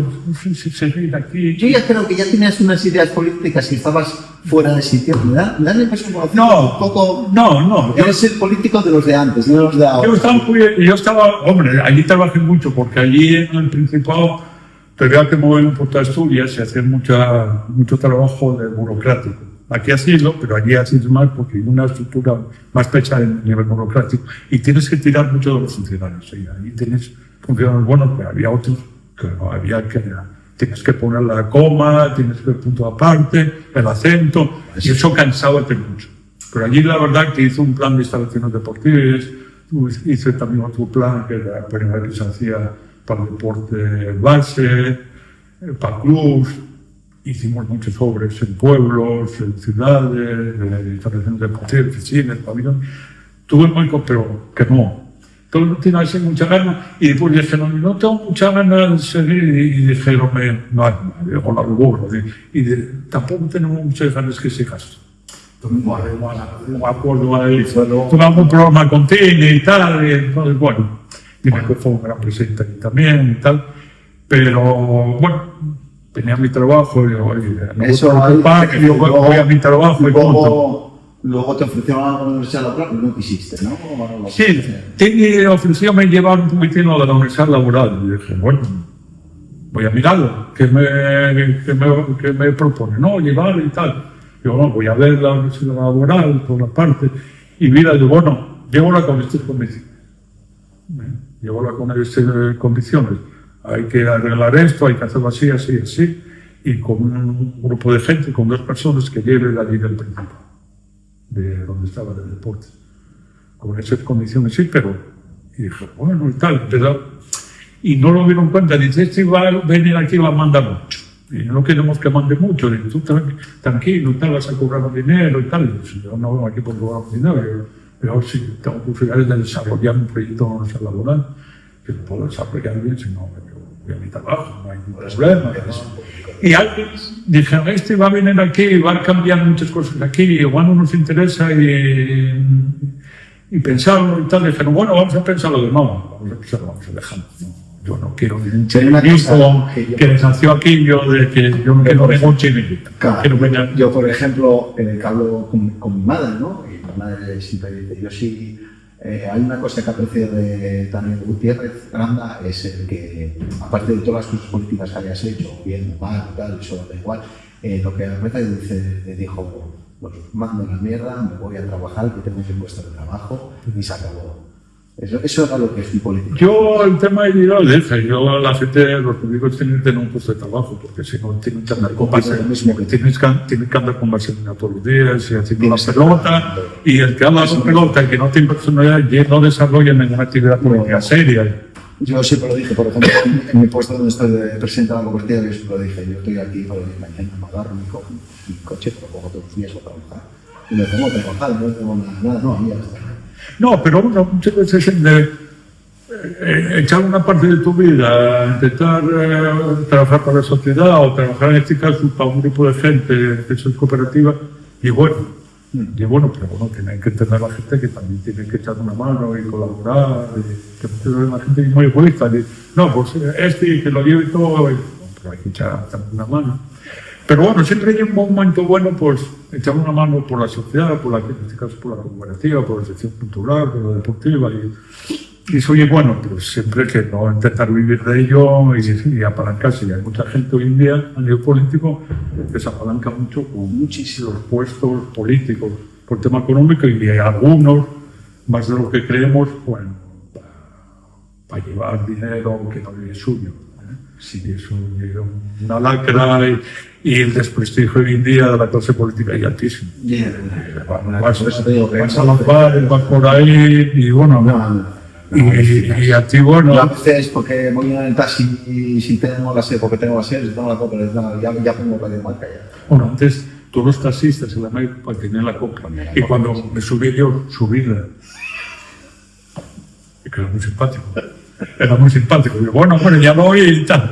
seguir aquí. Yo ya creo que ya tenías unas ideas políticas y estabas fuera de sitio. ¿Me da la impresión un poco? No. Eres el político de los de antes, no de los de ahora. Yo estaba, hombre, allí trabajé mucho porque allí en el Principado tenía que mover por toda Asturias y hacer mucho trabajo de burocrático. Aquí ha sido, pero allí ha sido más porque hay una estructura más pesada en nivel burocrático y tienes que tirar mucho de los funcionarios. Ahí tienes funcionarios buenos, pero había otros que no había que... Tienes que poner la coma, tienes que punto aparte, el acento, y eso cansaba mucho. Pero allí la verdad que hice un plan de instalaciones deportivas, hice también otro plan que era la primera que se hacía para el deporte base, para clubs, hicimos muchas obras en pueblos, en ciudades, instalaciones deportivas, oficinas, pabellones. Tuve muy pero que no. Todo tiene así mucha gana y después dijeron, no tengo mucha gana de seguir y dijeron, no, digo, la burro, y tampoco tenemos muchas ganas que sigas. No me acuerdo ahí, tuvimos un programa con Tini y tal, y entonces, bueno, dime que fue un gran presente ahí también y tal, pero bueno, tenía mi trabajo y digo, yo voy a mi trabajo y punto. Luego te ofrecieron a la Universidad Laboral, pero no quisiste, ¿no? Sí, Tini ofrecióme llevar un poquitín de la Universidad Laboral. Y dije, bueno, voy a mirarlo, ¿qué me propone? No, llevar y tal. Yo, no, voy a ver la Universidad Laboral, por la parte. Y mira, yo, bueno, llévala con estas condiciones. Llévala con estas condiciones. Hay que arreglar esto, hay que hacerlo así. Y con un grupo de gente, con 2 personas que lleven la ley del principio. De donde estaba el deporte. Con esas condiciones sí, pero... Y dije, bueno, y tal, ¿verdad? Y no lo dieron cuenta. Dice, este va a venir aquí y va a mandar mucho. Y no queremos que mande mucho. Dice, tú tranquilo y tal, vas a cobrar un dinero y tal. Y dice, yo no vengo aquí por cobrar un dinero. Pero sí, tengo posibilidades de desarrollar un proyecto de universidad laboral que lo puedo desarrollar bien, si no, voy a mi trabajo, no hay ningún problema. Y alguien dijeron, este va a venir aquí y va a cambiar muchas cosas aquí, igual no nos interesa y y pensaron y tal, y dijeron, bueno, vamos a pensarlo de nuevo, vamos a dejarlo. No, yo no quiero ningún chiringuito que nació aquí, yo de que yo no quiero ningún chiringuito. Claro, yo, por ejemplo, que hablo con mi madre, ¿no? Y mi madre siempre dice, yo sí, hay una cosa que aprecio de también Gutiérrez Granda, es el que, aparte de todas las cosas políticas que hayas hecho, bien o mal, tal, eso da igual, lo que aprecia le dijo, pues mando la mierda, me voy a trabajar, que tengo un puesto de trabajo, y se acabó. Eso es algo que es mi política. Yo, el tema de dinero, yo a la gente, los políticos tienen que tener un puesto de trabajo, porque si no tienen que andar con vaselina, tienen que andar con vaselina todos los días, y haciendo la pelota, y el que anda con pelota, el que no tiene personalidad, y no desarrolla ninguna actividad política seria. Yo siempre lo dije, por ejemplo, en mi puesto donde estoy de presidente de la cooperativa, yo siempre lo dije, yo estoy aquí para mañana me agarro mi coche, pero cojo todos los días a trabajar. Y me pongo a trabajar, no tengo nada, no, a mí ya está. No, pero uno muchas veces echar una parte de tu vida a intentar trabajar para la sociedad o trabajar en este caso para un grupo de gente que es cooperativa, y bueno, pero bueno, tiene que entender la gente que también tiene que echar una mano y colaborar, y que la gente es muy egoísta, no, pues que lo lleve todo, pero hay que echar una mano. Pero bueno, siempre hay un momento bueno, pues, echar una mano por la sociedad, en este caso por la cooperativa, por la sección cultural, por la deportiva, y eso oye, bueno, pero siempre que no intentar vivir de ello y apalancarse. Y hay mucha gente hoy en día, a nivel político, que se apalanca mucho con muchísimos puestos políticos por tema económico, y algunos, más de lo que creemos, bueno, para llevar dinero que no es suyo. Sí, es una lacra y el desprestigio hoy en día de la clase política es altísimo. Vas a los bares, vas por ahí y bueno, y a ti, bueno. Yo a veces, porque voy en el taxi y si tengo la sed, porque tengo la sed, si tengo la copa, ya pongo la de marca ya. Bueno, antes todos los taxistas en la media tenían la copa, y cuando me subí yo, subíla. Y que era muy simpático. Era muy simpático. Y bueno, ya no voy y tal.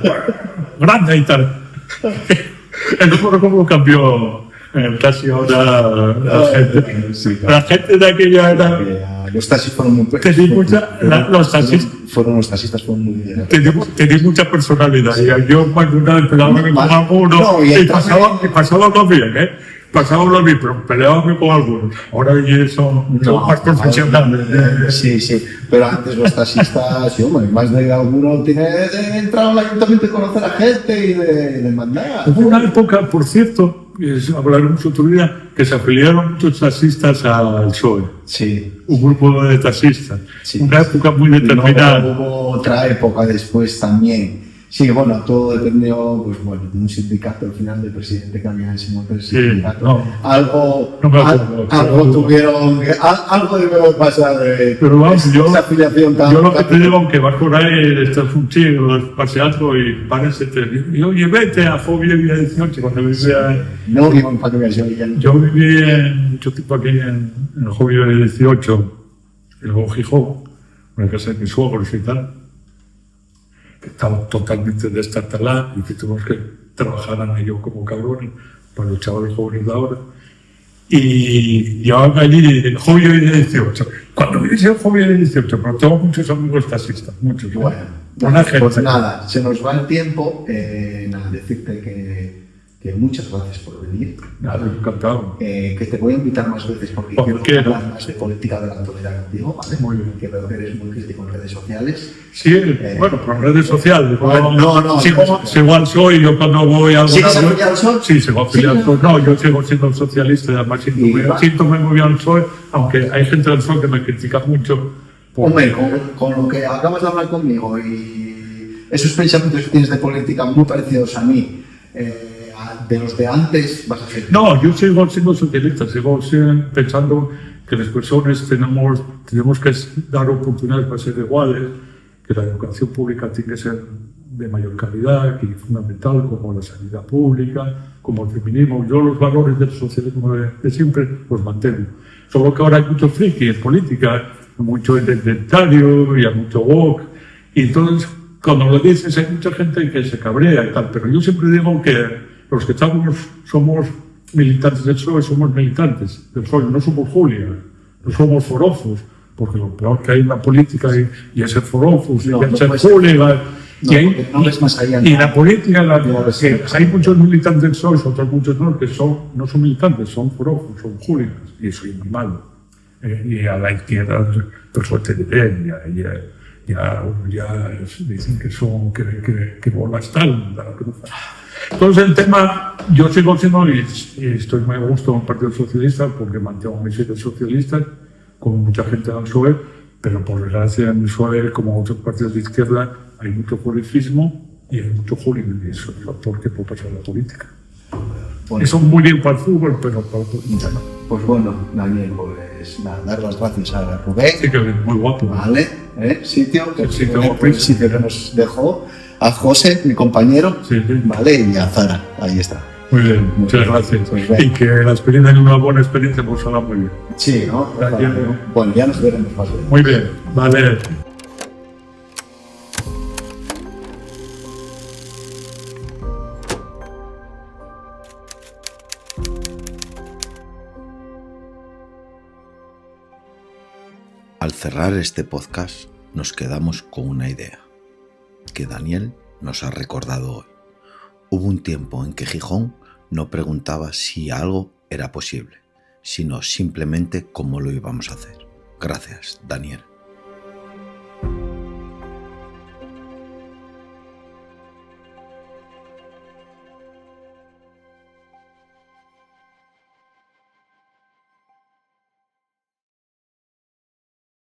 Grande y tal. Entonces, ¿cómo cambió en el taxi ahora la gente? Sí, claro. La gente de aquella era... Los taxis fueron muy... Los taxistas fueron muy bien. Tenéis mucha personalidad. Yo cuando una vez peleaba con alguno y pasaba lo bien, Pasábamos bien, pero peleábamos con algunos. Ahora son más profesionales. Sí, pero antes los taxistas, sí, hombre, más de alguno tiene de entrar al ayuntamiento y conocer a gente y de mandar. Hubo una época, por cierto, hablaremos otro día, que se afiliaron muchos taxistas al PSOE. Sí. Un grupo de taxistas. Sí, una época muy determinada. No, hubo otra época después también. Sí, bueno, todo dependió, pues bueno, de un sindicato, al final del presidente que había en ese momento del sindicato. Sí, no, algo tuvieron, algo debe pasar de pero vamos, esa afiliación tan... Yo lo que te digo, que vas por ahí, estás un chico, paseando y parece y oye, vete a Fobia 18, cuando vivía... No, iba en Fobia 18. Yo viví mucho tiempo aquí en Fobia 18, en luego Gijón, en la casa de mis suegros y tal. Estaba totalmente destartalada y que tuvimos que trabajar en ello como cabrones para los chavales jóvenes de ahora. Y llevaban allí el Jovio de 18. Cuando me dicen Jovio de 18, pero tengo muchos amigos taxistas, muchos. Bueno, pues nada, se nos va el tiempo. Nada, decirte que muchas gracias por venir. Nada, encantado. Que te voy a invitar más veces porque quiero hablar más de política de la actualidad contigo, ¿vale? Muy bien. Que veo que eres muy crítico en redes sociales. Sí, bueno, pero en redes sociales. No. Igual soy, yo cuando voy a... ¿Sigues afiliado al PSOE? Sí, sigo afiliado al PSOE. No, yo sigo siendo socialista y además siento muy bien al PSOE, aunque hay gente del PSOE que me critica mucho. Hombre, con lo que acabas de hablar conmigo y esos pensamientos que tienes de política muy parecidos a mí, de los de antes vas a ser... No, yo sigo siendo socialista, sigo pensando que las personas tenemos que dar oportunidades para ser iguales, que la educación pública tiene que ser de mayor calidad y fundamental, como la sanidad pública, como el feminismo. Yo los valores del socialismo de siempre los mantengo. Solo que ahora hay mucho friki en política, mucho identitario y hay mucho woke, y entonces cuando lo dices hay mucha gente que se cabrea y tal, pero yo siempre digo que los que somos militantes del PSOE somos militantes del PSOE, no somos Julia, no somos forofos, porque lo peor que hay en la política y ese forofus, No, y ese pues, hooligan, no, y, hay, no ves más allá. y la política, No, que hay muchos militantes sois, otros muchos no, que no son militantes, son forofus, son hooligans, y eso es muy malo. Y a la izquierda, pues te diré, ya dicen que son, que bolas tal, la cruza. Entonces el tema, yo sigo siendo, y estoy muy a gusto en el Partido Socialista, porque mantengo mis ideas socialistas, con mucha gente del PSOE, pero por desgracia en el PSOE, como otros partidos de izquierda, hay mucho policismo y hay mucho hooligan, y eso es el factor que puede pasar en la política. Bueno. Eso es muy bien para el fútbol, pero para la política no. Pues bueno, Daniel, pues nada, dar las gracias a Rubén. Sí que es muy guapo. Vale, sitio Sí, el sitio que nos dejó, a José, mi compañero, Sí. vale, y a Zara, ahí está. Muy bien, muchas gracias. Pues bien. Y que la experiencia es una buena experiencia, pues salga muy bien. Sí, ¿no? Gracias. Bueno, ya nos veremos más bien. Muy bien, vale. Al cerrar este podcast nos quedamos con una idea que Daniel nos ha recordado hoy. Hubo un tiempo en que Gijón no preguntaba si algo era posible, sino simplemente cómo lo íbamos a hacer. Gracias, Daniel.